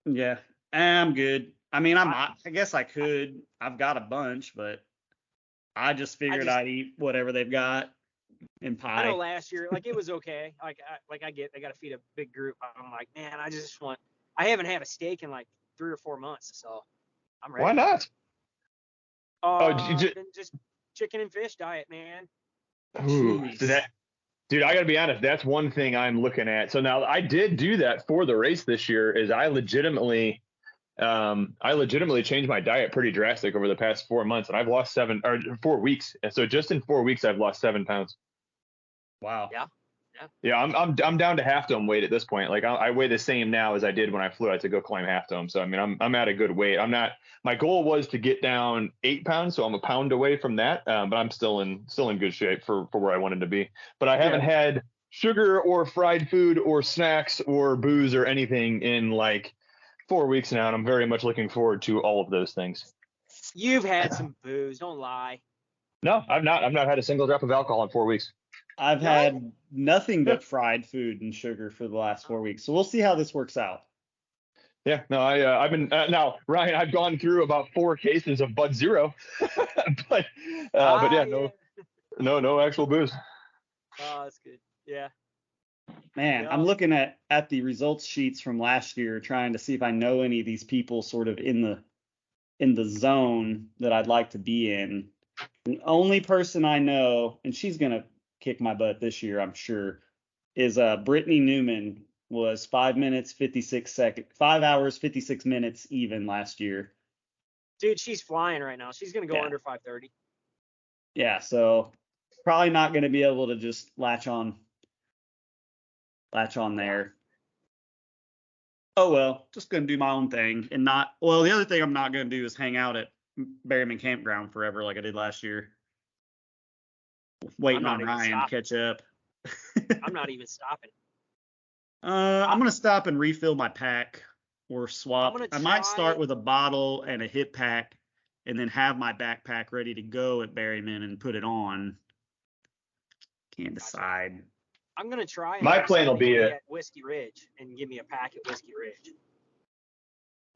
[SPEAKER 1] Yeah, I'm good. I mean, I guess I could. I've got a bunch, but I just figured I'd eat whatever they've got in pie.
[SPEAKER 2] I know last year, like, it was okay. I got to feed a big group. I'm like, man, I haven't had a steak in like 3 or 4 months, so I'm ready.
[SPEAKER 3] Why not?
[SPEAKER 2] Been just chicken and fish diet, man.
[SPEAKER 3] Ooh, so dude, I gotta be honest. That's one thing I'm looking at. So now I did do that for the race this year. Is I legitimately changed my diet pretty drastic over the past 4 months, and I've lost 4 weeks. And so just in 4 weeks, I've lost 7 pounds.
[SPEAKER 1] Wow.
[SPEAKER 3] Yeah, I'm down to half dome weight at this point. Like I weigh the same now as I did when I flew out to go climb half dome. So I mean, I'm at a good weight. My goal was to get down 8 pounds, so I'm a pound away from that. But I'm still in good shape for where I wanted to be. But I haven't had sugar or fried food or snacks or booze or anything in like 4 weeks now, and I'm very much looking forward to all of those things.
[SPEAKER 2] You've had some booze, don't lie.
[SPEAKER 3] No, I've not had a single drop of alcohol in 4 weeks.
[SPEAKER 1] I've had nothing but fried food and sugar for the last 4 weeks. So we'll see how this works out.
[SPEAKER 3] Yeah, no, I've been now, Ryan. I've gone through about 4 cases of Bud Zero, but yeah, no actual booze.
[SPEAKER 2] Oh, that's good. Yeah.
[SPEAKER 1] Man,
[SPEAKER 2] Yeah.
[SPEAKER 1] I'm looking at the results sheets from last year, trying to see if I know any of these people sort of in the zone that I'd like to be in. The only person I know, and she's gonna kick my butt this year, I'm sure, is Brittany Newman. Was 5 minutes 56 seconds, 5 hours 56 minutes even last year.
[SPEAKER 2] Dude, she's flying right now. She's gonna go under 5:30.
[SPEAKER 1] Yeah, so probably not going to be able to just latch on there. Oh well, just going to do my own thing and not. Well, the other thing I'm not going to do is hang out at Berryman Campground forever like I did last year, waiting on Ryan to catch up.
[SPEAKER 2] I'm not even stopping.
[SPEAKER 1] I'm going to stop and refill my pack or swap.
[SPEAKER 2] gonna
[SPEAKER 1] I might start
[SPEAKER 2] try-
[SPEAKER 1] with a bottle and a hip pack, and then have my backpack ready to go at Berryman and put it on. Can't decide.
[SPEAKER 2] I'm gonna try.
[SPEAKER 3] My plan will be
[SPEAKER 2] at Whiskey Ridge and give me a pack at Whiskey Ridge.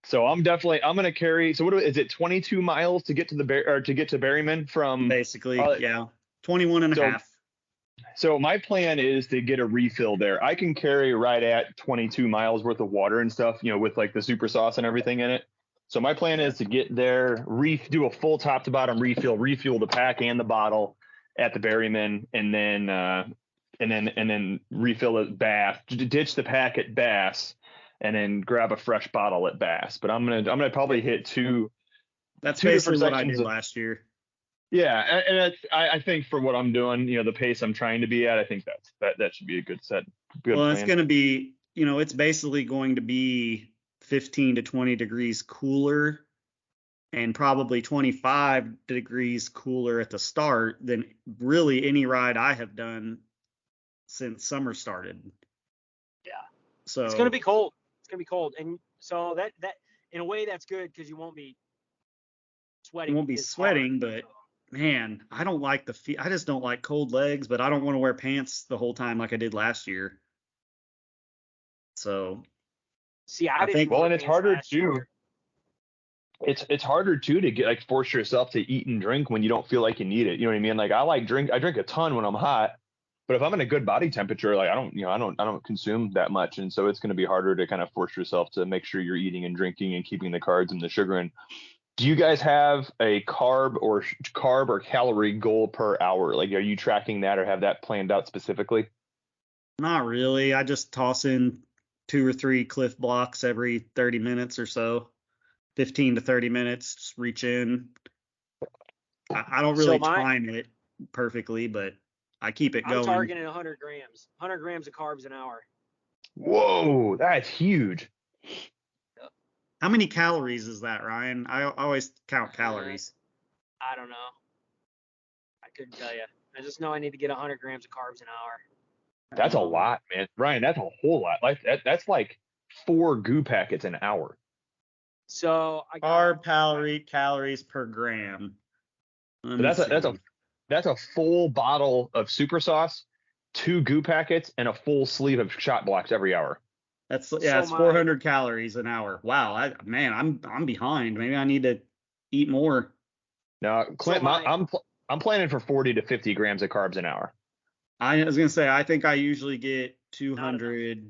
[SPEAKER 3] So I'm gonna carry. So is it 22 miles to get to Berryman from?
[SPEAKER 1] Basically, yeah, 21 and a half.
[SPEAKER 3] So my plan is to get a refill there. I can carry right at 22 miles worth of water and stuff, with like the super sauce and everything in it. So my plan is to get there, do a full top to bottom refuel the pack and the bottle at the Berryman, and then refill at Bass, ditch the pack at Bass, and then grab a fresh bottle at Bass. But I'm gonna probably hit two.
[SPEAKER 1] That's
[SPEAKER 3] two
[SPEAKER 1] basically
[SPEAKER 3] different
[SPEAKER 1] what I
[SPEAKER 3] sections
[SPEAKER 1] did
[SPEAKER 3] of-
[SPEAKER 1] last year.
[SPEAKER 3] Yeah, and I think for what I'm doing, the pace I'm trying to be at, I think that should be a good set. Good
[SPEAKER 1] Well,
[SPEAKER 3] plan.
[SPEAKER 1] it's going to be, it's basically going to be 15 to 20 degrees cooler and probably 25 degrees cooler at the start than really any ride I have done since summer started.
[SPEAKER 2] Yeah.
[SPEAKER 1] So
[SPEAKER 2] It's gonna be cold. It's gonna be cold, and so that in a way that's good because you won't be sweating.
[SPEAKER 1] You won't be
[SPEAKER 2] as
[SPEAKER 1] sweating,
[SPEAKER 2] hard.
[SPEAKER 1] but man, I don't like I just don't like cold legs, but I don't want to wear pants the whole time like I did last year. So
[SPEAKER 2] See,
[SPEAKER 1] I
[SPEAKER 2] didn't
[SPEAKER 1] think-
[SPEAKER 2] wear
[SPEAKER 3] Well, and it's
[SPEAKER 2] pants
[SPEAKER 3] harder
[SPEAKER 2] last
[SPEAKER 3] too.
[SPEAKER 2] year.
[SPEAKER 3] It's harder too to get like force yourself to eat and drink when you don't feel like you need it. You know what I mean? Like I drink a ton when I'm hot, but if I'm in a good body temperature, like I don't consume that much, and so it's going to be harder to kind of force yourself to make sure you're eating and drinking and keeping the carbs and the sugar in. Do you guys have a carb or calorie goal per hour? Like, are you tracking that or have that planned out specifically?
[SPEAKER 1] Not really. I just toss in 2 or 3 Cliff blocks every 30 minutes or so, 15 to 30 minutes. Just reach in. I don't really time it perfectly, but I keep it going.
[SPEAKER 2] I'm targeting 100 grams. 100 grams of carbs an hour.
[SPEAKER 3] Whoa, that's huge.
[SPEAKER 1] How many calories is that, Ryan? I always count calories.
[SPEAKER 2] I don't know. I couldn't tell you. I just know I need to get 100 grams of carbs an hour.
[SPEAKER 3] That's a lot, man. Ryan, that's a whole lot. Like that's like 4 goo packets an hour.
[SPEAKER 2] So I
[SPEAKER 1] Carb calories per gram.
[SPEAKER 3] So that's a full bottle of super sauce, 2 goo packets, and a full sleeve of shot blocks every hour.
[SPEAKER 1] It's 400 calories an hour. Wow, I'm behind. Maybe I need to eat more.
[SPEAKER 3] Now, Clint, I'm planning for 40 to 50 grams of carbs an hour.
[SPEAKER 1] I was gonna say I think I usually get 200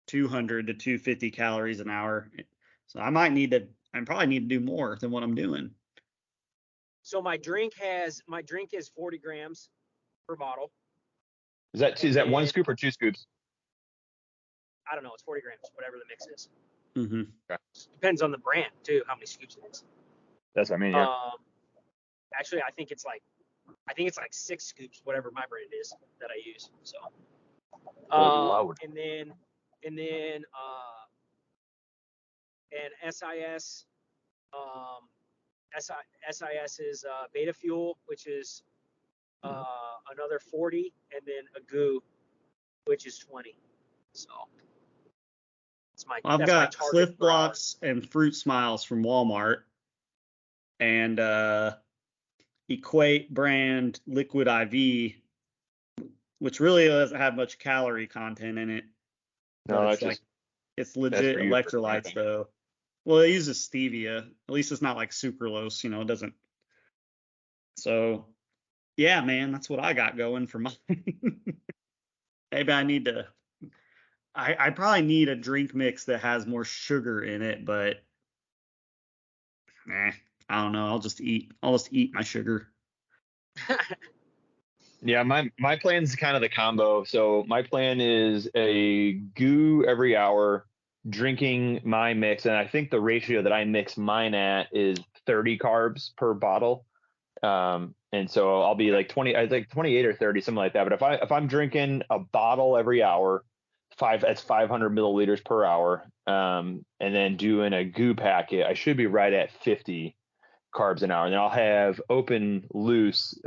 [SPEAKER 1] to 250 calories an hour. So I probably need to do more than what I'm doing.
[SPEAKER 2] So my drink is 40 grams per bottle.
[SPEAKER 3] Is that 1 scoop or 2 scoops?
[SPEAKER 2] I don't know. It's 40 grams, whatever the mix is.
[SPEAKER 1] Mm-hmm.
[SPEAKER 3] Okay.
[SPEAKER 2] Depends on the brand too, how many scoops it is.
[SPEAKER 3] That's what I mean. Yeah.
[SPEAKER 2] Actually, I think it's like 6 scoops, whatever my brand is that I use. So.
[SPEAKER 3] Loud.
[SPEAKER 2] And then SIS. SIS is Beta Fuel, which is another 40, and then a goo, which is 20. So
[SPEAKER 1] I've got Cliff Blocks and Fruit Smiles from Walmart, and Equate brand Liquid IV, which really doesn't have much calorie content in it.
[SPEAKER 3] No,
[SPEAKER 1] it's legit electrolytes though. Well, it uses stevia. At least it's not like sucralose, it doesn't. So, yeah, man, that's what I got going for mine. Maybe I need to. I probably need a drink mix that has more sugar in it, but I don't know. I'll just eat my sugar.
[SPEAKER 3] Yeah, my plan's kind of the combo. So my plan is a goo every hour, drinking my mix, and I think the ratio that I mix mine at is 30 carbs per bottle. And so I'll be like 28 or 30, something like that. But if I'm drinking a bottle every hour, that's 500 milliliters per hour, and then doing a goo packet, I should be right at 50 carbs an hour. And then I'll have open loose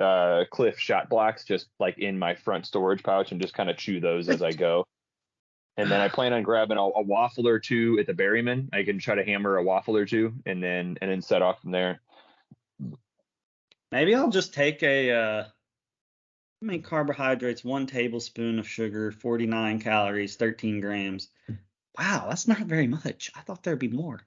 [SPEAKER 3] Cliff shot blocks just like in my front storage pouch and just kind of chew those as I go. And then I plan on grabbing a waffle or two at the Berryman. I can try to hammer a waffle or two and then set off from there.
[SPEAKER 1] Maybe I'll just take how many carbohydrates, 1 tablespoon of sugar, 49 calories, 13 grams. Wow, that's not very much. I thought there'd be more.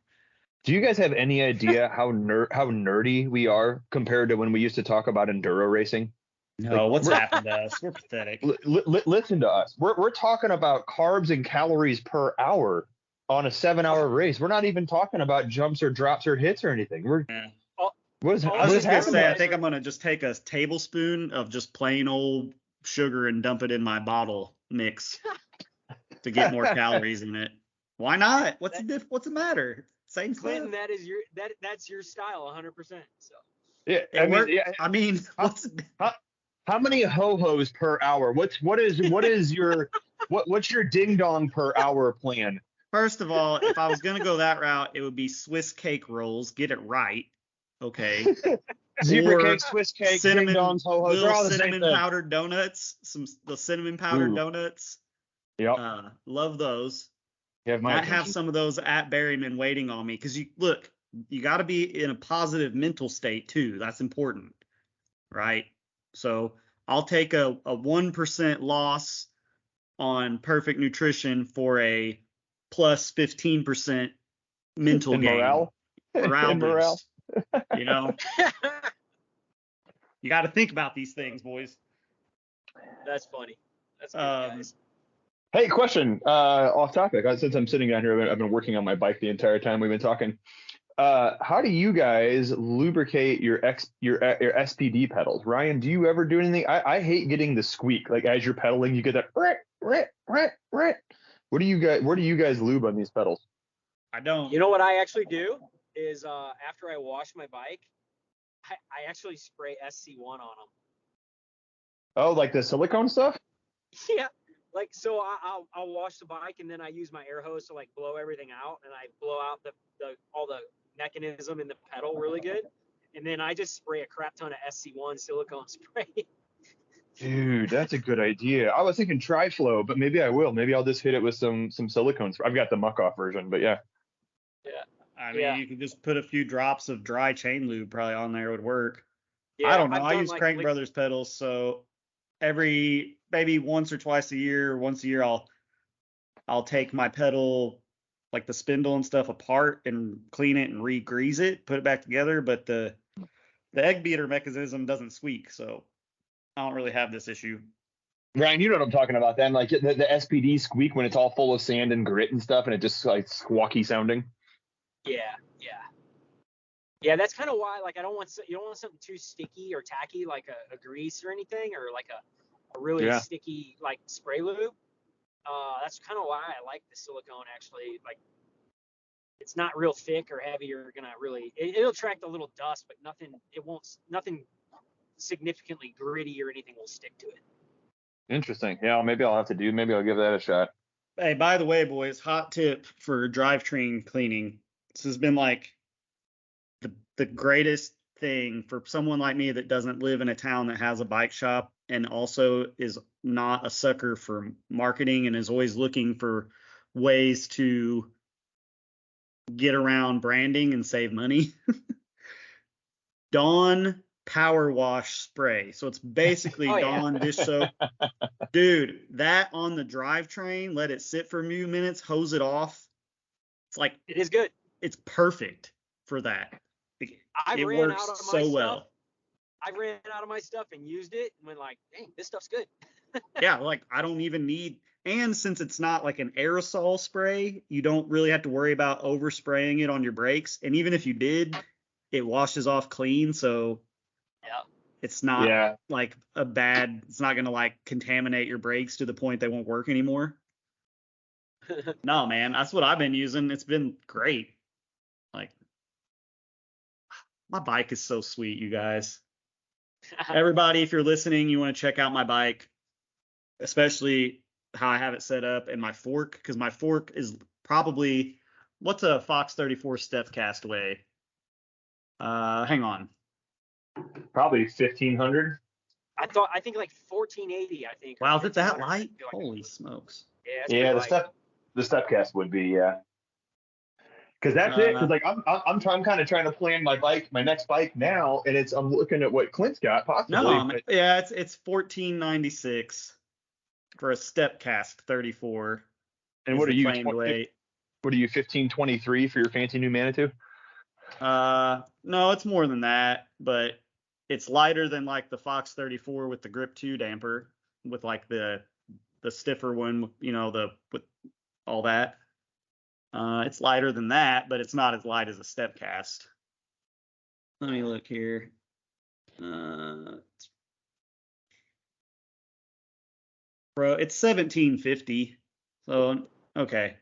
[SPEAKER 3] Do you guys have any idea how nerdy we are compared to when we used to talk about enduro racing?
[SPEAKER 1] No, what's happened to us? We're pathetic.
[SPEAKER 3] Listen to us. We're talking about carbs and calories per hour on a 7-hour race. We're not even talking about jumps or drops or hits or anything.
[SPEAKER 1] I was just gonna say, I think I'm gonna just take a tablespoon of just plain old sugar and dump it in my bottle mix to get more calories in it. Why not? What's the matter? Same stuff.
[SPEAKER 2] Clinton, that's your style, 100%. So
[SPEAKER 3] yeah, I mean, how many ho-hos per hour? What's your ding dong per hour plan?
[SPEAKER 1] First of all, if I was gonna go that route, it would be Swiss cake rolls. Get it right. Okay.
[SPEAKER 3] Zebra cake, Swiss cake,
[SPEAKER 1] cinnamon,
[SPEAKER 3] ding dongs, ho-hos. They're all the
[SPEAKER 1] cinnamon
[SPEAKER 3] same
[SPEAKER 1] powdered donuts. The cinnamon powdered donuts.
[SPEAKER 3] Yep.
[SPEAKER 1] Love those.
[SPEAKER 3] I
[SPEAKER 1] have some of those at Berryman waiting on me because you got to be in a positive mental state too. That's important, right? So I'll take a 1% loss on perfect nutrition for a plus 15% mental gain.
[SPEAKER 3] Morale
[SPEAKER 1] Morale. You know, you got to think about these things, boys.
[SPEAKER 2] That's funny. That's good, guys.
[SPEAKER 3] Hey, question. Off topic. Since I'm sitting down here, I've been working on my bike the entire time we've been talking. How do you guys lubricate your SPD pedals? Ryan, do you ever do anything? I hate getting the squeak. Like as you're pedaling, you get that rit. Where do you guys lube on these pedals?
[SPEAKER 1] I don't.
[SPEAKER 2] You know what I actually do is after I wash my bike, I actually spray SC1 on them.
[SPEAKER 3] Oh, like the silicone stuff?
[SPEAKER 2] Yeah. Like, so I'll wash the bike and then I use my air hose to like blow everything out and I blow out all the mechanism in the pedal really good. And then I just spray a crap ton of SC1 silicone spray.
[SPEAKER 3] Dude, that's a good idea. I was thinking Tri-Flow, but maybe I will. Maybe I'll just hit it with some silicone. I've got the muck off version, but yeah.
[SPEAKER 2] Yeah.
[SPEAKER 1] I mean, you could just put a few drops of dry chain lube probably on there would work.
[SPEAKER 2] Yeah,
[SPEAKER 1] I don't know. I use Crank Brothers pedals, so maybe once or twice a year, I'll take my pedal, like the spindle and stuff, apart and clean it and re-grease it, put it back together. But the egg beater mechanism doesn't squeak, so I don't really have this issue.
[SPEAKER 3] Ryan, you know what I'm talking about then, like the SPD squeak when it's all full of sand and grit and stuff, and it just like squawky sounding.
[SPEAKER 2] Yeah, that's kind of why, like, you don't want something too sticky or tacky, like a grease or anything, or like a really sticky, like, spray lube. That's kind of why I like the silicone, actually. Like, it's not real thick or heavy or gonna really, it'll attract a little dust, but nothing significantly gritty or anything will stick to it.
[SPEAKER 3] Interesting. Yeah, maybe I'll give that a shot.
[SPEAKER 1] Hey, by the way, boys, hot tip for drivetrain cleaning. This has been like the greatest thing for someone like me that doesn't live in a town that has a bike shop and also is not a sucker for marketing and is always looking for ways to get around branding and save money. Dawn Power Wash Spray. So it's basically Dawn dish soap. Dude, that on the drivetrain, let it sit for a few minutes, hose it off. It's like,
[SPEAKER 2] it is good.
[SPEAKER 1] It's perfect for that. It works so well.
[SPEAKER 2] I ran out of my stuff and used it and went like, dang, this stuff's good.
[SPEAKER 1] Yeah, like I don't even need, and since it's not like an aerosol spray, you don't really have to worry about overspraying it on your brakes. And even if you did, it washes off clean. So it's not like it's not going to like contaminate your brakes to the point they won't work anymore. No, man, that's what I've been using. It's been great. Like, my bike is so sweet, you guys. Everybody, if you're listening, you want to check out my bike, especially how I have it set up and my fork, because my fork is probably, what's a Fox 34 Steph Castaway? Hang on.
[SPEAKER 3] Probably 1,500.
[SPEAKER 2] I think like 1480. I think.
[SPEAKER 1] Wow, is it that light? Holy smokes.
[SPEAKER 3] Yeah, The step cast would be, yeah. Because that's it. Because like I'm kind of trying to plan my next bike now, and I'm looking at what Clint's got possibly.
[SPEAKER 1] No, yeah, it's $14.96 for a step cast 34.
[SPEAKER 3] And what are you? What are you 1523 for your fancy new Manitou?
[SPEAKER 1] No, it's more than that, but it's lighter than like the Fox 34 with the Grip 2 damper, with like the stiffer one, with all that. It's lighter than that, but it's not as light as a step cast. Let me look here. Bro, it's $17.50. So okay.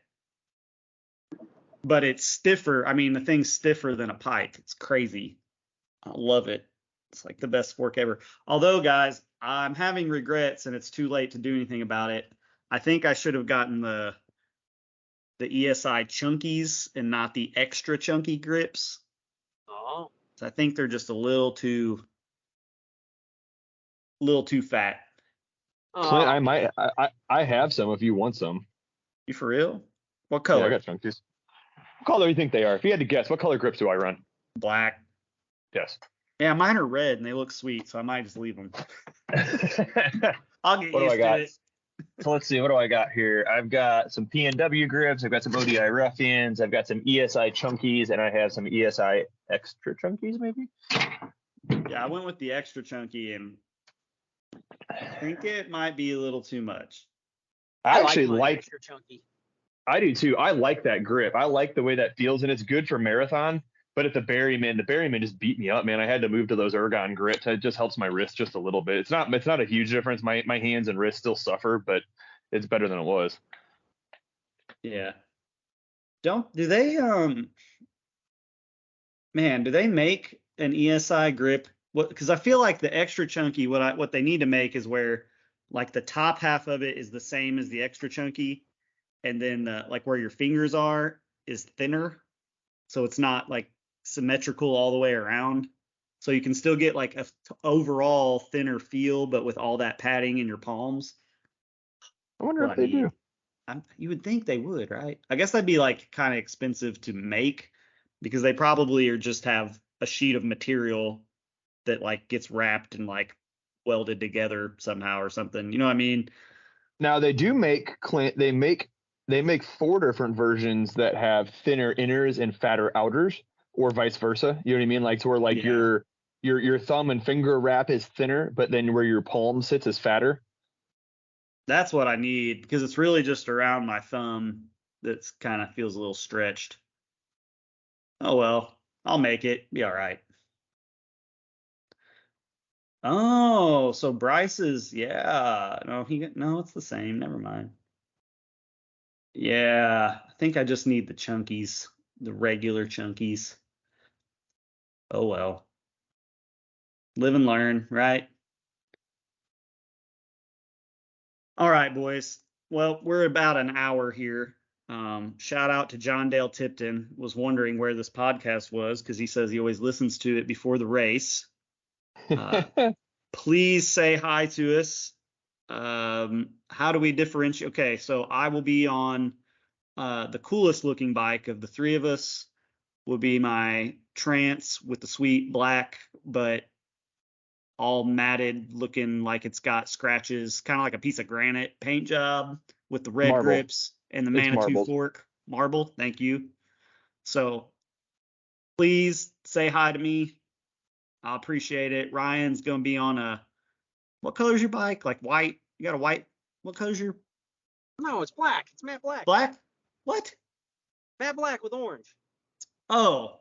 [SPEAKER 1] But it's stiffer. I mean, the thing's stiffer than a pike. It's crazy. I love it. It's like the best fork ever. Although, guys, I'm having regrets and it's too late to do anything about it. I think I should have gotten the ESI chunkies and not the extra chunky grips.
[SPEAKER 2] Oh.
[SPEAKER 1] So I think they're just a little too fat.
[SPEAKER 3] Clint, I have some if you want some.
[SPEAKER 1] You for real? What color?
[SPEAKER 3] Yeah, I got chunkies. What color do you think they are? If you had to guess, what color grips do I run?
[SPEAKER 1] Black.
[SPEAKER 3] Yes.
[SPEAKER 1] Yeah, mine are red and they look sweet, so I might just leave them. I'll get
[SPEAKER 3] What do I
[SPEAKER 1] used
[SPEAKER 3] got?
[SPEAKER 1] to it.
[SPEAKER 3] So let's see, what do I got here? I've got some PNW grips, I've got some ODI Ruffians, I've got some ESI chunkies, and I have some ESI extra chunkies, maybe?
[SPEAKER 1] Yeah, I went with the extra chunky, and I think it might be a little too much.
[SPEAKER 3] I actually like
[SPEAKER 2] extra chunky.
[SPEAKER 3] I do too. I like that grip. I like the way that feels, and it's good for marathon. But at the Berryman just beat me up, man. I had to move to those ergon grips. It just helps my wrist just a little bit. It's not a huge difference. My hands and wrists still suffer, but it's better than it was.
[SPEAKER 1] Yeah. Do they make an ESI grip? Because I feel like the extra chunky, what they need to make is where like the top half of it is the same as the extra chunky, and then like where your fingers are is thinner, so it's not like symmetrical all the way around, so you can still get like a overall thinner feel, but with all that padding in your palms.
[SPEAKER 3] I wonder if they do.
[SPEAKER 1] You would think they would, right? I guess that'd be like kind of expensive to make, because they probably just have a sheet of material that like gets wrapped and like welded together somehow or something. You know what I mean?
[SPEAKER 3] Now they do make they make 4 different versions that have thinner inners and fatter outers, or vice versa. You know what I mean? Like to where like your thumb and finger wrap is thinner, but then where your palm sits is fatter.
[SPEAKER 1] That's what I need, because it's really just around my thumb that's kind of feels a little stretched. Oh well, I'll make it. Be all right. Oh, so Bryce's, yeah. No, it's the same. Never mind. Yeah, I think I just need the chunkies, the regular chunkies. Oh well. Live and learn, right? All right, boys. Well, we're about an hour here. Shout out to John Dale Tipton. Was wondering where this podcast was, because he says he always listens to it before the race. Please say hi to us. How do we differentiate? Okay, so I will be on the coolest looking bike of the three of us will be my Trance with the sweet black, but all matted, looking like it's got scratches, kind of like a piece of granite paint job, with the red grips and the Manitou fork. Marble, thank you. So please say hi to me. I'll appreciate it. Ryan's going to be on what color's your bike? Like white? You got a white? What color's your?
[SPEAKER 2] No, it's black. It's matte black.
[SPEAKER 1] Black? What?
[SPEAKER 2] Matte black with orange.
[SPEAKER 1] Oh,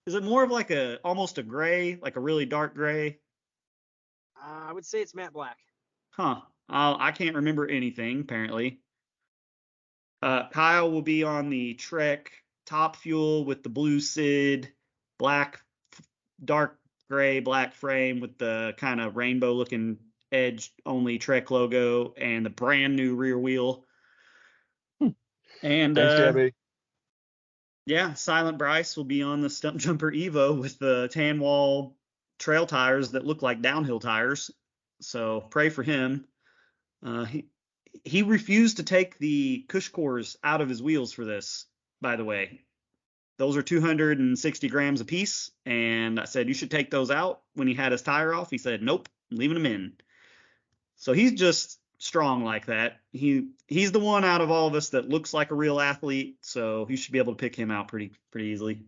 [SPEAKER 1] is it more of like almost a gray, like a really dark gray?
[SPEAKER 2] I would say it's matte black.
[SPEAKER 1] Huh. I can't remember anything, apparently. Kyle will be on the Trek Top Fuel with the blue Sid, black, dark gray, black frame with the kind of rainbow looking edge only Trek logo and the brand new rear wheel. And
[SPEAKER 3] thanks, Gabby.
[SPEAKER 1] Yeah, Silent Bryce will be on the Stump Jumper Evo with the tan wall trail tires that look like downhill tires. So pray for him. he refused to take the cush cores out of his wheels for this, by the way. Those are 260 grams a piece, and I said, you should take those out. When he had his tire off, he said, nope, I'm leaving them in. So he's just strong like that. He's the one out of all of us that looks like a real athlete, so you should be able to pick him out pretty easily.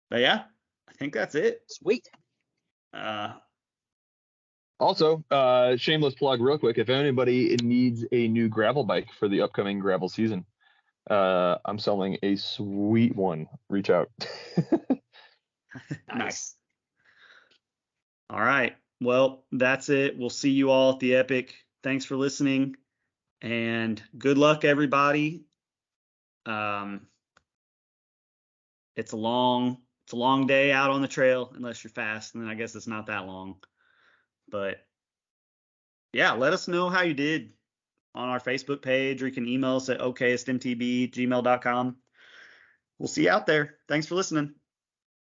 [SPEAKER 1] But yeah, I think that's it.
[SPEAKER 2] Sweet.
[SPEAKER 3] Also, shameless plug real quick. If anybody needs a new gravel bike for the upcoming gravel season, I'm selling a sweet one. Reach out.
[SPEAKER 1] Nice. All right. Well, that's it. We'll see you all at the Epic. Thanks for listening, and good luck, everybody. It's a long day out on the trail, unless you're fast, and then I guess it's not that long. But yeah, let us know how you did on our Facebook page, or you can email us at oksmtb@gmail.com. We'll see you out there. Thanks for listening.